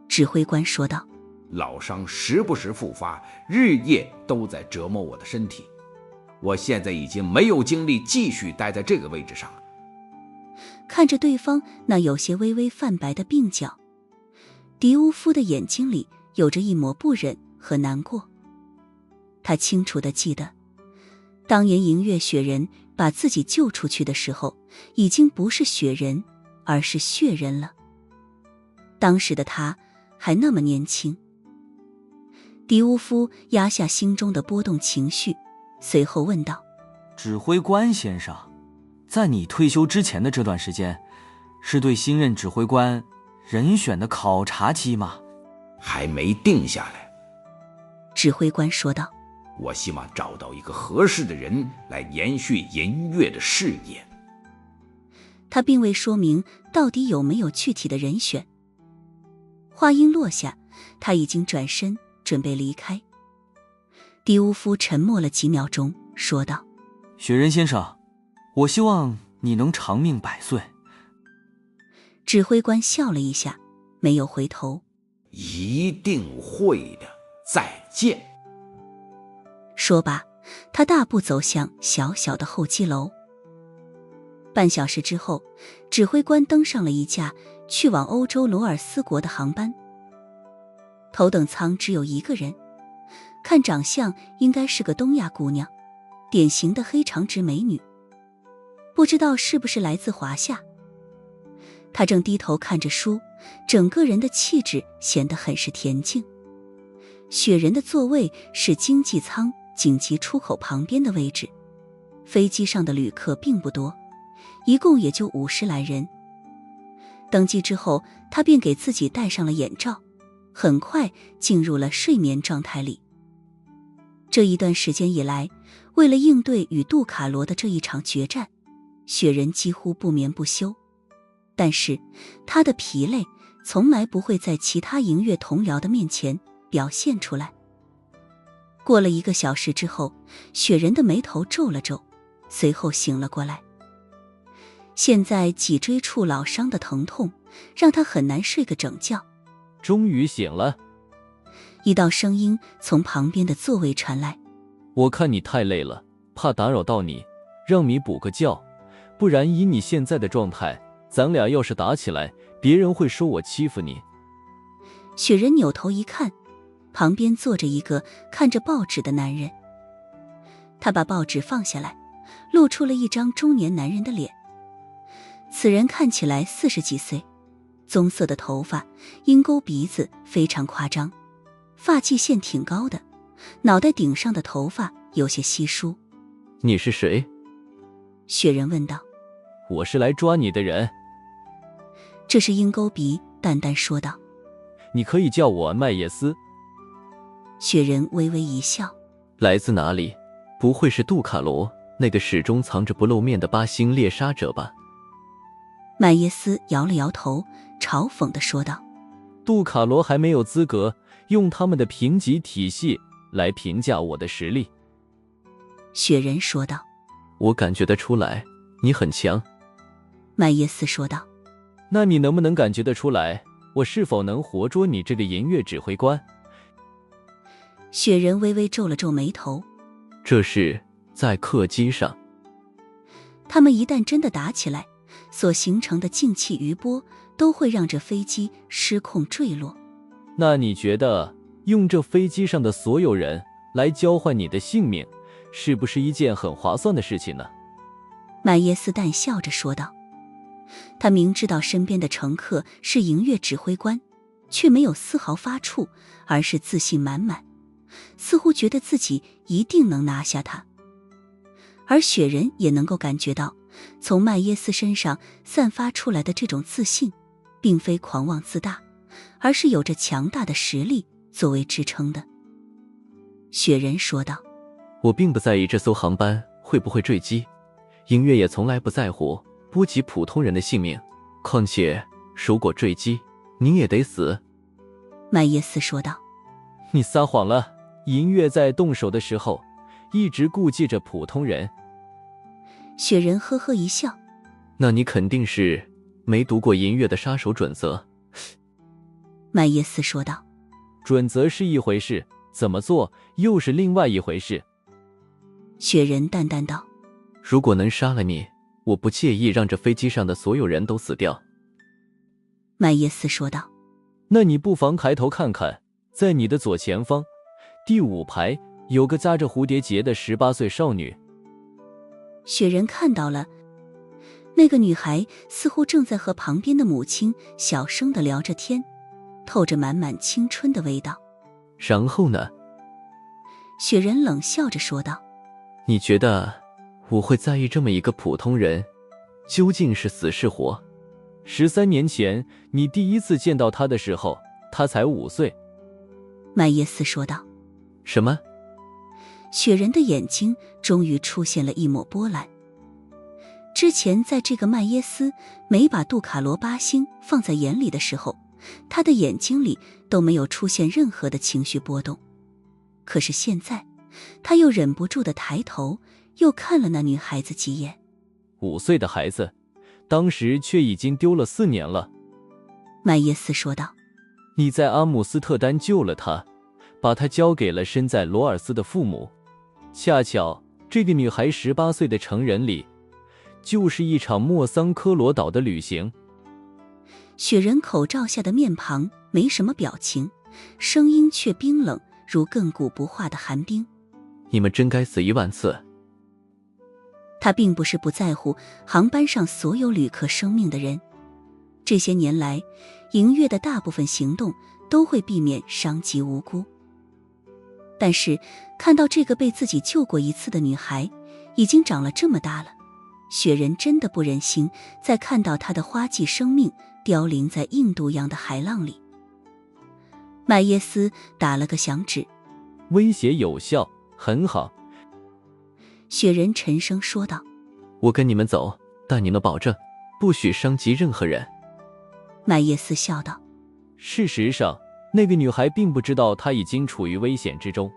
S1: 指挥官说道。
S9: 老伤时不时复发，日夜都在折磨我的身体。我现在已经没有精力继续待在这个位置上了。
S1: 看着对方那有些微微泛白的鬓角，迪乌夫的眼睛里有着一抹不忍和难过。他清楚地记得，当年银月雪人把自己救出去的时候，已经不是雪人，而是血人了。当时的他还那么年轻。迪乌夫压下心中的波动情绪，随后问道：
S6: 指挥官先生，在你退休之前的这段时间，是对新任指挥官人选的考察期吗？
S9: 还没定下来。
S1: 指挥官说道。
S9: 我希望找到一个合适的人来延续银月的事业。
S1: 他并未说明到底有没有具体的人选。话音落下，他已经转身准备离开。迪乌夫沉默了几秒钟，说道：
S6: 雪人先生，我希望你能长命百岁。
S1: 指挥官笑了一下，没有回头。
S9: 一定会的，再见。
S1: 说罢，他大步走向小小的候机楼。半小时之后，指挥官登上了一架去往欧洲罗尔斯国的航班。头等舱只有一个人，看长相应该是个东亚姑娘，典型的黑长直美女，不知道是不是来自华夏。她正低头看着书，整个人的气质显得很是恬静。雪人的座位是经济舱紧急出口旁边的位置，飞机上的旅客并不多，一共也就50来人。登机之后，他便给自己戴上了眼罩，很快进入了睡眠状态里。这一段时间以来，为了应对与杜卡罗的这一场决战，雪人几乎不眠不休。但是他的疲累从来不会在其他银月同僚的面前表现出来。过了1个小时之后，雪人的眉头皱了皱，随后醒了过来。现在脊椎处老伤的疼痛让他很难睡个整觉。
S5: 终于醒了。
S1: 一道声音从旁边的座位传来：
S5: 我看你太累了，怕打扰到你，让你补个觉，不然以你现在的状态，咱俩要是打起来，别人会说我欺负你。
S1: 雪人扭头一看，旁边坐着一个看着报纸的男人。他把报纸放下来，露出了一张中年男人的脸。此人看起来40几岁，棕色的头发，鹰钩鼻子非常夸张，发际线挺高的，脑袋顶上的头发有些稀疏。
S2: 你是谁？
S1: 雪人问道。
S5: 我是来抓你的人。
S1: 这是鹰钩鼻淡淡说道。
S5: 你可以叫我麦耶斯。
S1: 雪人微微一笑。
S2: 来自哪里？不会是杜卡罗，那个始终藏着不露面的8星猎杀者吧？
S1: 麦耶斯摇了摇头，嘲讽地说道：
S5: 杜卡罗还没有资格用他们的评级体系来评价我的实力。
S1: 雪人说道。
S2: 我感觉得出来，你很强。
S1: 麦耶斯说道。
S5: 那你能不能感觉得出来，我是否能活捉你这个银月指挥官？
S1: 雪人微微皱了皱眉头。
S2: 这是在客机上。
S1: 他们一旦真的打起来，所形成的静气余波都会让这飞机失控坠落。
S5: 那你觉得用这飞机上的所有人来交换你的性命，是不是一件很划算的事情呢？
S1: 麦耶斯淡笑着说道。他明知道身边的乘客是银月指挥官，却没有丝毫发怵，而是自信满满，似乎觉得自己一定能拿下他。而雪人也能够感觉到，从麦耶斯身上散发出来的这种自信，并非狂妄自大，而是有着强大的实力作为支撑的。雪人说道：
S2: 我并不在意这艘航班会不会坠机，银月也从来不在乎波及普通人的性命，况且如果坠机，您也得死。
S1: 麦耶斯说道：
S5: 你撒谎了，银月在动手的时候一直顾忌着普通人。
S1: 雪人呵呵一笑：
S2: 那你肯定是没读过银月的杀手准则。
S1: 麦耶斯说道：
S5: 准则是一回事，怎么做又是另外一回事。
S1: 雪人淡淡道：
S2: 如果能杀了你，我不介意让这飞机上的所有人都死掉。
S1: 麦耶斯说道：
S5: 那你不妨抬头看看，在你的左前方第5排有个扎着蝴蝶结的18岁少女。
S1: 雪人看到了，那个女孩似乎正在和旁边的母亲小声地聊着天，透着满满青春的味道。
S2: 然后呢？
S1: 雪人冷笑着说道：
S2: 你觉得我会在意这么一个普通人究竟是死是活？13年前你第一次见到他的时候，他才5岁。
S1: 麦耶斯说道。
S2: 什么？
S1: 雪人的眼睛终于出现了一抹波澜。之前在这个麦耶斯没把杜卡罗8星放在眼里的时候，他的眼睛里都没有出现任何的情绪波动。可是现在，他又忍不住地抬头，又看了那女孩子几眼。
S5: 5岁的孩子，当时却已经丢了4年了。
S1: 麦耶斯说道：
S5: 你在阿姆斯特丹救了他，把他交给了身在罗尔斯的父母。恰巧这个女孩18岁的成人礼，就是一场莫桑科罗岛的旅行。
S1: 雪人口罩下的面庞没什么表情，声音却冰冷如亘古不化的寒冰。
S2: 你们真该死1万次。
S1: 他并不是不在乎航班上所有旅客生命的人，这些年来，银月的大部分行动都会避免伤及无辜。但是看到这个被自己救过一次的女孩已经长了这么大了，雪人真的不忍心再看到她的花季生命凋零在印度洋的海浪里。麦耶斯打了个响指：
S5: 威胁有效，很好。
S1: 雪人沉声说道：
S2: 我跟你们走，但你们保证不许伤及任何人。
S1: 麦耶斯笑道：
S5: 事实上，那个女孩并不知道她已经处于危险之中，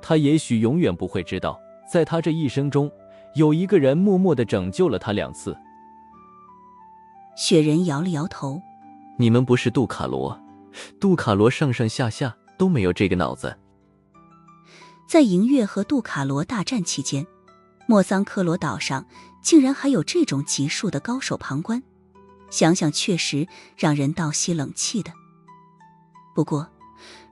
S5: 她也许永远不会知道，在她这一生中，有一个人默默地拯救了她2次。
S1: 雪人摇了摇头：
S2: 你们不是杜卡罗，杜卡罗上上下下都没有这个脑子。
S1: 在银月和杜卡罗大战期间，莫桑科罗岛上竟然还有这种级数的高手旁观，想想确实让人倒吸冷气的。不过，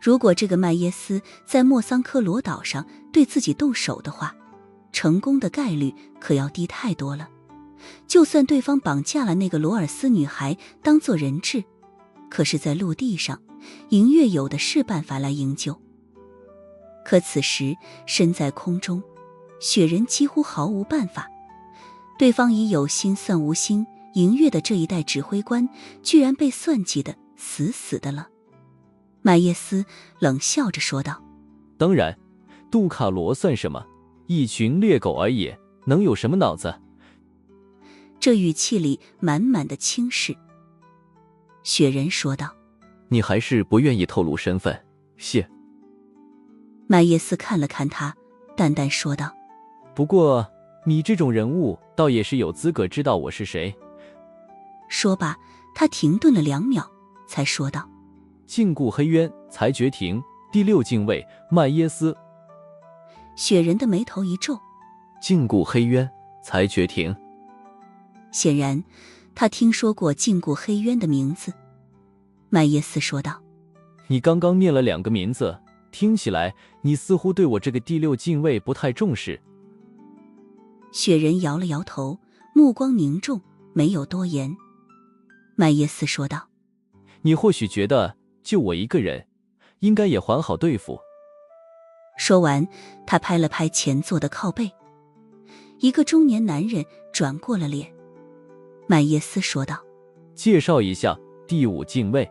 S1: 如果这个麦耶斯在莫桑科罗岛上对自己动手的话，成功的概率可要低太多了。就算对方绑架了那个罗尔斯女孩当作人质，可是在陆地上，银月有的是办法来营救。可此时身在空中，雪人几乎毫无办法。对方以有心算无心，银月的这一代指挥官居然被算计得死死的了。麦耶斯冷笑着说道：
S5: 当然，杜卡罗算什么？一群猎狗而已，能有什么脑子？
S1: 这语气里满满的轻视。雪人说道：
S2: 你还是不愿意透露身份，谢。
S1: 麦耶斯看了看他，淡淡说道：
S5: 不过你这种人物倒也是有资格知道我是谁。
S1: 说罢，他停顿了2秒，才说道：
S5: 禁锢黑渊裁决庭第6禁卫麦耶斯。
S1: 雪人的眉头一皱，
S2: 禁锢黑渊裁决庭。
S1: 显然他听说过禁锢黑渊的名字。麦耶斯说道：
S5: 你刚刚念了2个名字，听起来你似乎对我这个第6禁卫不太重视。
S1: 雪人摇了摇头，目光凝重，没有多言。麦叶斯说道。
S5: 你或许觉得就我一个人，应该也还好对付。
S1: 说完，他拍了拍前座的靠背。一个中年男人转过了脸。麦叶斯说道：
S5: 介绍一下，第5禁卫。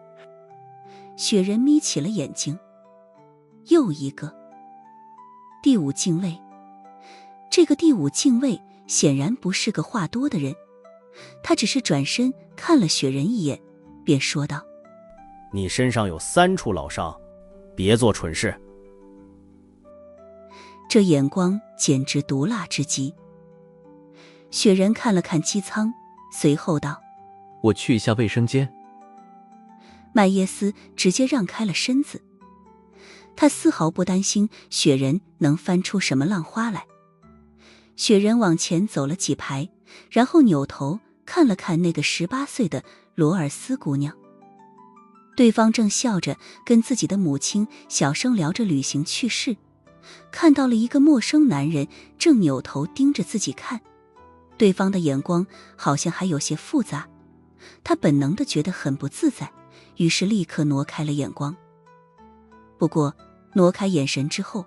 S1: 雪人眯起了眼睛。又一个。第5禁卫。这个第5禁卫显然不是个话多的人，他只是转身看了雪人一眼，便说道：
S4: 你身上有3处老伤，别做蠢事。
S1: 这眼光简直毒辣之极。雪人看了看机舱，随后道：
S2: 我去一下卫生间。
S1: 麦耶斯直接让开了身子，他丝毫不担心雪人能翻出什么浪花来。雪人往前走了几排，然后扭头看了看那个18岁的罗尔斯姑娘。对方正笑着跟自己的母亲小声聊着旅行趣事，看到了一个陌生男人正扭头盯着自己看，对方的眼光好像还有些复杂，他本能地觉得很不自在，于是立刻挪开了眼光。不过挪开眼神之后，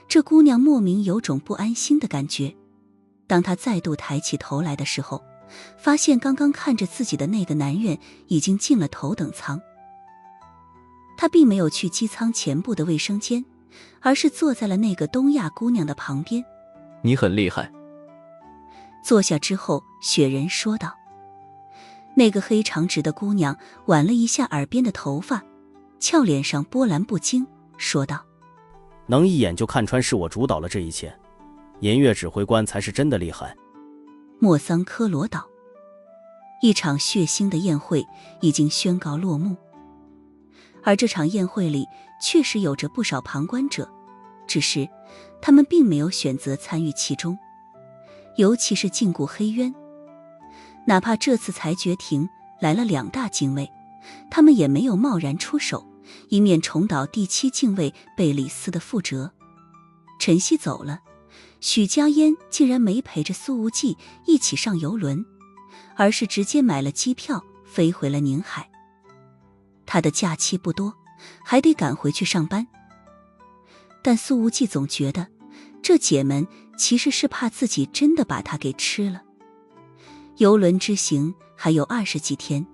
S1: 这姑娘莫名有种不安心的感觉。当她再度抬起头来的时候，发现刚刚看着自己的那个男人已经进了头等舱。他并没有去机舱前部的卫生间，而是坐在了那个东亚姑娘的旁边。
S2: 你很厉害。
S1: 坐下之后，雪人说道。那个黑长直的姑娘挽了一下耳边的头发，俏脸上波澜不惊，说道：
S4: 能一眼就看穿是我主导了这一切，银月指挥官才是真的厉害。
S1: 莫桑科罗岛，一场血腥的宴会已经宣告落幕。而这场宴会里确实有着不少旁观者，只是他们并没有选择参与其中，尤其是禁锢黑渊。哪怕这次裁决庭来了2大禁卫，他们也没有贸然出手，以免重蹈第7禁卫贝里斯的覆辙。晨曦走了，许家烟竟然没陪着苏无忌一起上游轮，而是直接买了机票飞回了宁海。他的假期不多，还得赶回去上班。但苏无忌总觉得这姐们其实是怕自己真的把他给吃了。游轮之行还有20几天，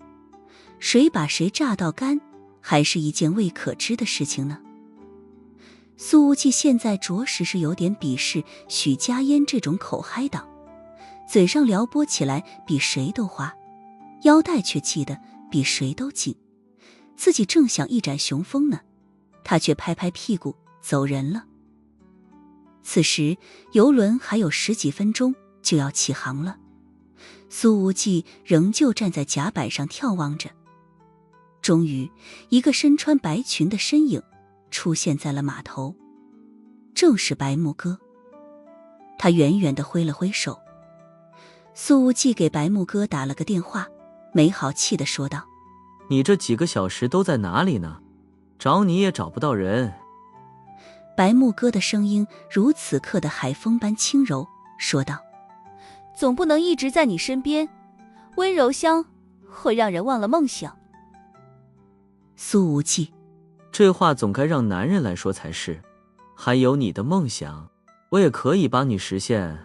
S1: 谁把谁榨到干，还是一件未可知的事情呢？苏无忌现在着实是有点鄙视许家烟这种口嗨党，嘴上撩拨起来比谁都花，腰带却系得比谁都紧。自己正想一展雄风呢，他却拍拍屁股走人了。此时游轮还有10几分钟就要起航了，苏无忌仍旧站在甲板上眺望着。终于一个身穿白裙的身影出现在了码头，正是白木哥。他远远地挥了挥手。苏无忌给白木哥打了个电话，没好气地说道：
S8: 你这几个小时都在哪里呢？找你也找不到人。
S1: 白木哥的声音如此刻的海风般轻柔，说道：
S3: 总不能一直在你身边，温柔乡会让人忘了梦想。
S1: 苏无忌，
S8: 这话总该让男人来说才是。还有你的梦想，我也可以帮你实现。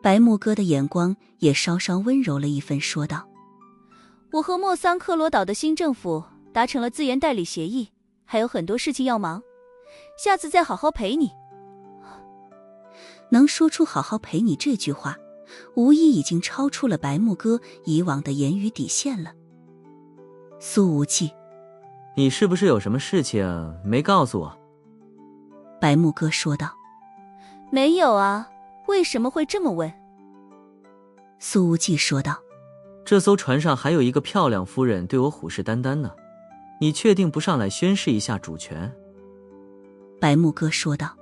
S1: 白木哥的眼光也稍稍温柔了一分，说道：
S3: 我和莫桑克罗岛的新政府达成了资源代理协议，还有很多事情要忙，下次再好好陪你。
S1: 能说出好好陪你这句话，无疑已经超出了白木哥以往的言语底线了。苏无忌，
S8: 你是不是有什么事情没告诉我？
S1: 白木哥说道。
S3: 没有啊，为什么会这么问？
S1: 苏无忌说道。
S8: 这艘船上还有一个漂亮夫人对我虎视眈眈呢，你确定不上来宣示一下主权？
S1: 白木哥说道。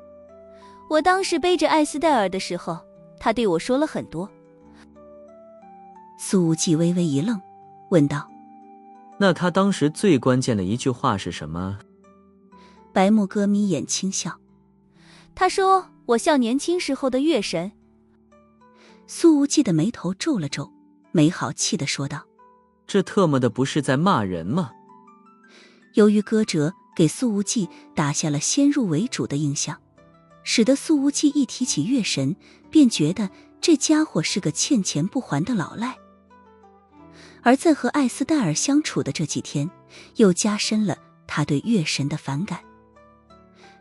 S3: 我当时背着艾斯戴尔的时候，他对我说了很多。
S1: 苏无忌微微一愣，问道：
S8: 那他当时最关键的一句话是什么？
S1: 白木哥眯眼轻笑。
S3: 他说我像年轻时候的月神。
S1: 苏无忌的眉头皱了皱，没好气地说道：
S8: 这特么的不是在骂人吗？
S1: 由于歌哲给苏无忌打下了先入为主的印象，使得苏无忌一提起月神，便觉得这家伙是个欠钱不还的老赖。而在和艾斯戴尔相处的这几天，又加深了他对月神的反感。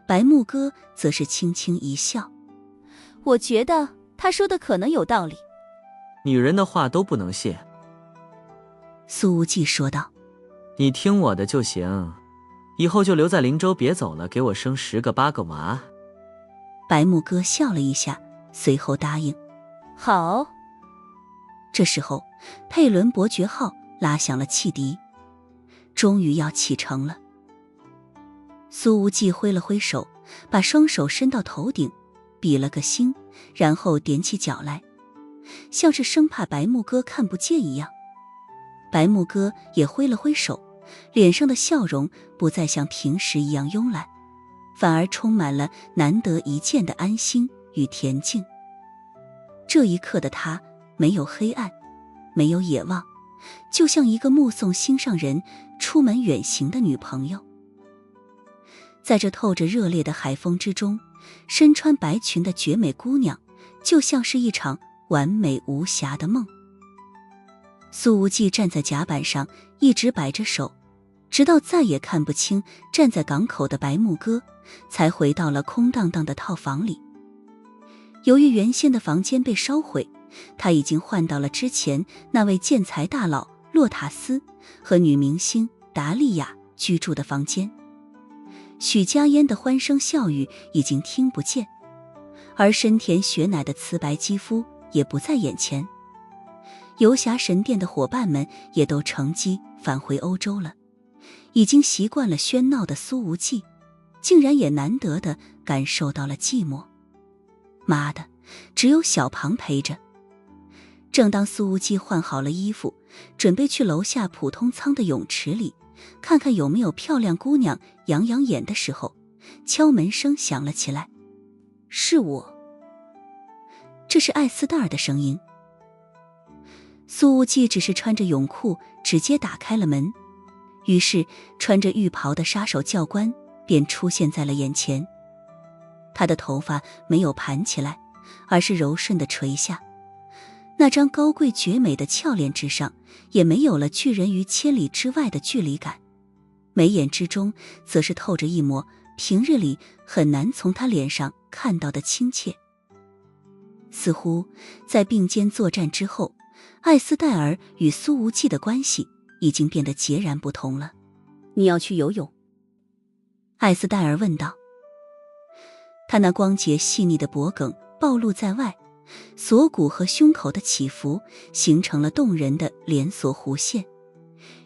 S1: 白木哥则是轻轻一笑，
S3: 我觉得他说的可能有道理。
S8: 女人的话都不能信。
S1: 苏无忌说道，
S8: 你听我的就行，以后就留在灵州别走了，给我生10个8个娃。
S1: 白木哥笑了一下，随后答应。
S3: 好。
S1: 这时候佩伦伯爵号拉响了汽笛，终于要启程了。苏无忌挥了挥手，把双手伸到头顶，比了个心，然后踮起脚来，像是生怕白木哥看不见一样。白木哥也挥了挥手，脸上的笑容不再像平时一样慵懒，反而充满了难得一见的安心与恬静。这一刻的他没有黑暗，没有野望，就像一个目送心上人出门远行的女朋友。在这透着热烈的海风之中，身穿白裙的绝美姑娘就像是一场完美无瑕的梦。苏无忌站在甲板上，一直摆着手，直到再也看不清站在港口的白木哥，才回到了空荡荡的套房里。由于原先的房间被烧毁，他已经换到了之前那位建材大佬洛塔斯和女明星达利亚居住的房间。许家烟的欢声笑语已经听不见，而深田雪乃的瓷白肌肤也不在眼前。游侠神殿的伙伴们也都乘机返回欧洲了，已经习惯了喧闹的苏无忌，竟然也难得地感受到了寂寞。妈的，只有小庞陪着。正当苏无忌换好了衣服，准备去楼下普通舱的泳池里看看有没有漂亮姑娘养养眼的时候，敲门声响了起来。是我。这是艾斯戴尔的声音。苏无忌只是穿着泳裤直接打开了门，于是穿着浴袍的杀手教官便出现在了眼前。他的头发没有盘起来，而是柔顺地垂下，那张高贵绝美的俏脸之上也没有了拒人于千里之外的距离感，眉眼之中则是透着一抹平日里很难从他脸上看到的亲切。似乎在并肩作战之后，艾斯戴尔与苏无忌的关系已经变得截然不同了。
S3: 你要去游泳？
S1: 艾斯戴尔问道。他那光洁细腻的脖颈暴露在外，锁骨和胸口的起伏形成了动人的连锁弧线，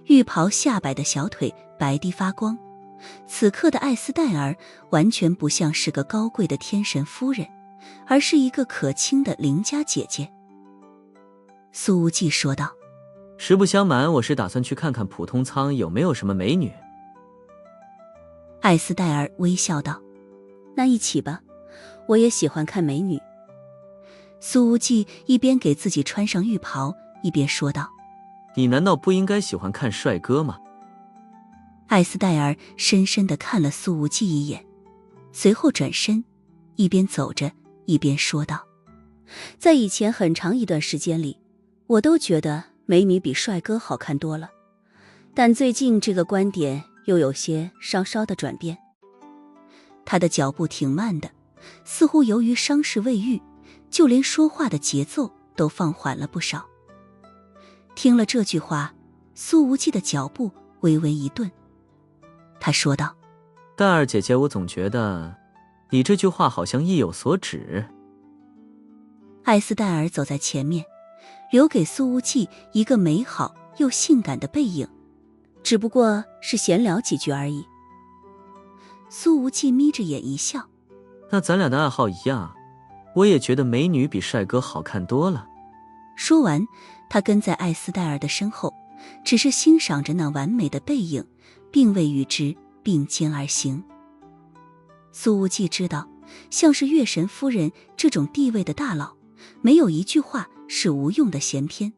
S1: 浴袍下摆的小腿白滴发光。此刻的艾斯戴尔完全不像是个高贵的天神夫人，而是一个可亲的邻家姐姐。苏无忌说道。
S8: 实不相瞒，我是打算去看看普通舱有没有什么美女。
S1: 艾斯戴尔微笑道。
S3: 那一起吧，我也喜欢看美女。
S1: 苏无忌一边给自己穿上浴袍，一边说道。
S8: 你难道不应该喜欢看帅哥吗？
S1: 艾斯戴尔深深地看了苏无忌一眼，随后转身，一边走着一边说道。
S3: 在以前很长一段时间里，我都觉得美女比帅哥好看多了，但最近这个观点又有些稍稍的转变。
S1: 他的脚步挺慢的，似乎由于伤势未愈，就连说话的节奏都放缓了不少。听了这句话，苏无忌的脚步微微一顿。他说道。
S8: 戴尔姐姐，我总觉得你这句话好像意有所指。
S1: 艾斯戴尔走在前面，留给苏无忌一个美好又性感的背影，
S3: 只不过是闲聊几句而已。
S1: 苏无忌眯着眼一笑。
S8: 那咱俩的爱好一样，我也觉得美女比帅哥好看多了。
S1: 说完，他跟在艾斯戴尔的身后，只是欣赏着那完美的背影，并未与之并肩而行。苏无忌知道，像是月神夫人这种地位的大佬，没有一句话是无用的闲篇。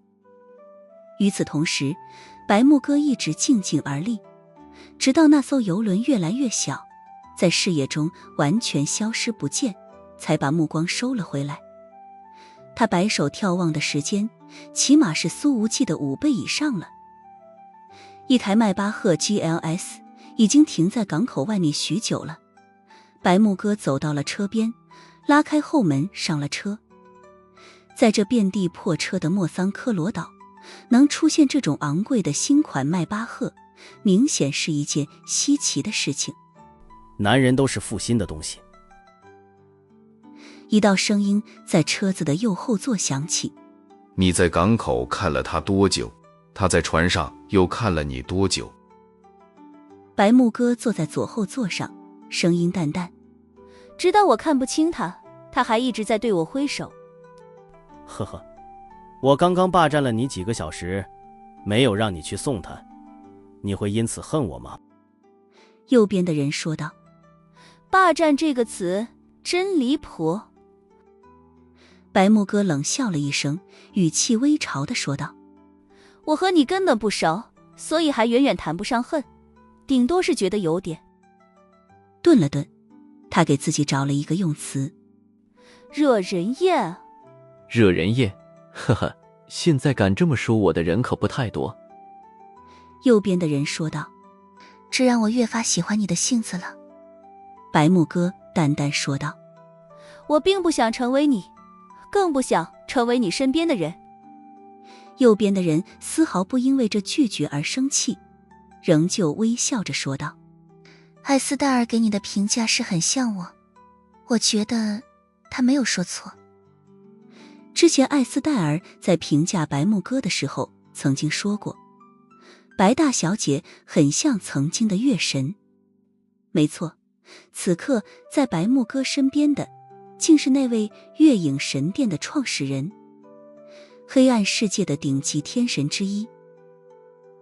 S1: 与此同时，白木哥一直静静而立，直到那艘游轮越来越小，在视野中完全消失不见，才把目光收了回来。他摆手眺望的时间，起码是苏无忌的5倍以上了。一台迈巴赫 GLS 已经停在港口外面许久了。白木哥走到了车边，拉开后门上了车。在这遍地破车的莫桑科罗岛，能出现这种昂贵的新款迈巴赫，明显是一件稀奇的事情。
S4: 男人都是负心的东西。
S1: 一道声音在车子的右后座响起：
S10: 你在港口看了他多久？他在船上又看了你多久？
S1: 白木哥坐在左后座上，声音淡淡：
S3: 直到我看不清他，他还一直在对我挥手。
S4: 呵呵，我刚刚霸占了你几个小时，没有让你去送他，你会因此恨我吗？
S1: 右边的人说道。
S3: 霸占这个词真离谱。
S1: 白木哥冷笑了一声，语气微嘲地说道：
S3: 我和你根本不熟，所以还远远谈不上恨，顶多是觉得有点。
S1: 顿了顿，他给自己找了一个用词：
S3: 惹人厌。
S2: 惹人厌，呵呵，现在敢这么说我的人可不太多。
S1: 右边的人说道：
S7: 这让我越发喜欢你的性子了。
S1: 白木哥淡淡说道：
S3: 我并不想成为你，更不想成为你身边的人。
S1: 右边的人丝毫不因为这拒绝而生气，仍旧微笑着说道：
S7: 艾斯戴尔给你的评价是很像我，我觉得他没有说错。
S1: 之前艾斯戴尔在评价白木哥的时候曾经说过，白大小姐很像曾经的月神。没错，此刻在白木哥身边的竟是那位月影神殿的创始人，黑暗世界的顶级天神之一。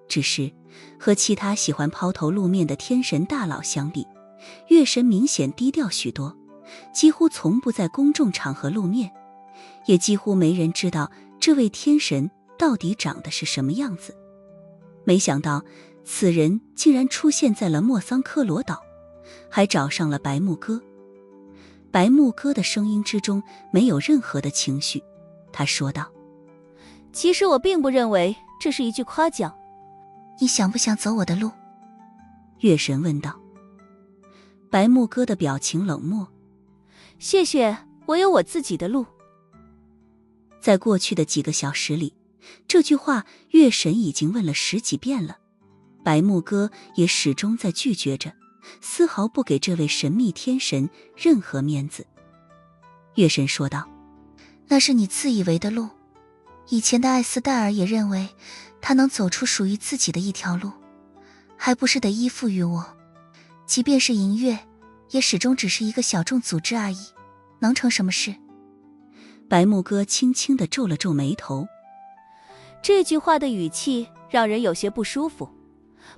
S1: 只是和其他喜欢抛头露面的天神大佬相比，月神明显低调许多，几乎从不在公众场合露面，也几乎没人知道这位天神到底长得是什么样子。没想到此人竟然出现在了莫桑科罗岛，还找上了白木哥。白木哥的声音之中没有任何的情绪，他说道：
S3: 其实我并不认为这是一句夸奖。
S7: 你想不想走我的路？
S1: 月神问道。白木哥的表情冷漠：
S3: 谢谢，我有我自己的路。
S1: 在过去的几个小时里，这句话月神已经问了10几遍了，白木哥也始终在拒绝着，丝毫不给这位神秘天神任何面子。月神说道：
S7: 那是你自以为的路，以前的艾斯戴尔也认为他能走出属于自己的一条路，还不是得依附于我。即便是银月，也始终只是一个小众组织而已，能成什么事？
S1: 白木哥轻轻地皱了皱眉头。
S3: 这句话的语气让人有些不舒服，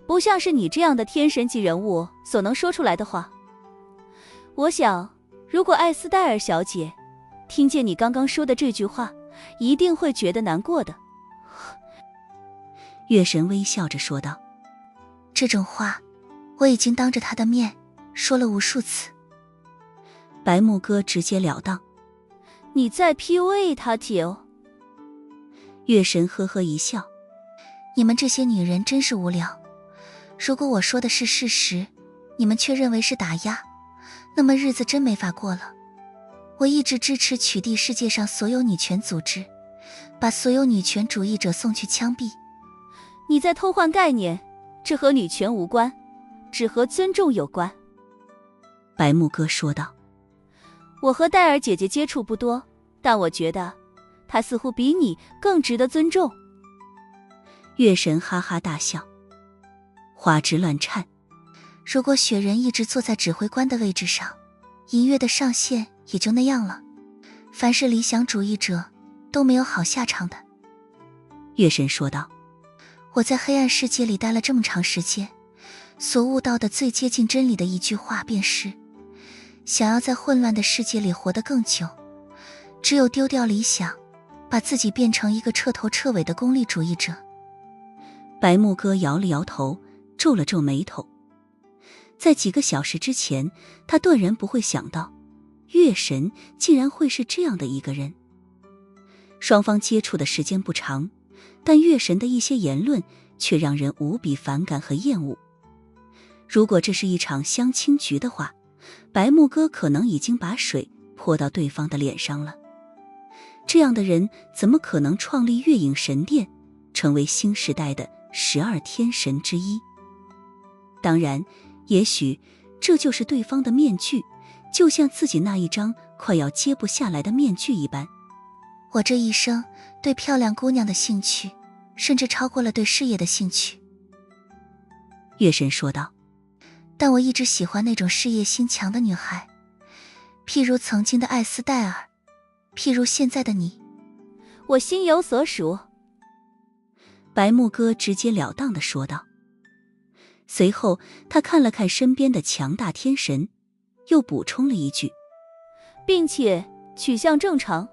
S3: 不像是你这样的天神级人物所能说出来的话。我想，如果艾斯戴尔小姐听见你刚刚说的这句话，一定会觉得难过的。
S1: 月神微笑着说道：
S7: 这种话我已经当着他的面说了无数次。
S1: 白木哥直截了当：
S3: 你在 PUA 他姐哦。
S1: 月神呵呵一笑：
S7: 你们这些女人真是无聊，如果我说的是事实，你们却认为是打压，那么日子真没法过了。我一直支持取缔世界上所有女权组织，把所有女权主义者送去枪毙。
S3: 你在偷换概念，这和女权无关，只和尊重有关。
S1: 白木哥说道：
S3: 我和戴尔姐姐接触不多，但我觉得她似乎比你更值得尊重。
S1: 月神哈哈大笑，花枝乱颤。
S7: 如果雪人一直坐在指挥官的位置上，银月的上限也就那样了。凡是理想主义者都没有好下场的。
S1: 月神说道：
S7: 我在黑暗世界里待了这么长时间，所悟到的最接近真理的一句话便是，想要在混乱的世界里活得更久，只有丢掉理想，把自己变成一个彻头彻尾的功利主义者，
S1: 白木哥摇了摇头，皱了皱眉头。在几个小时之前，他断然不会想到月神竟然会是这样的一个人。双方接触的时间不长，但月神的一些言论却让人无比反感和厌恶。如果这是一场相亲局的话，白木哥可能已经把水泼到对方的脸上了。这样的人怎么可能创立月影神殿，成为新时代的12天神之一？当然，也许这就是对方的面具，就像自己那一张快要揭不下来的面具一般。
S7: 我这一生对漂亮姑娘的兴趣，甚至超过了对事业的兴趣。
S1: 月神说道。
S7: 但我一直喜欢那种事业心强的女孩，譬如曾经的艾斯戴尔，譬如现在的你。
S3: 我心有所属。
S1: 白木哥直截了当地说道。随后他看了看身边的强大天神，又补充了一句，
S3: 并且取向正常。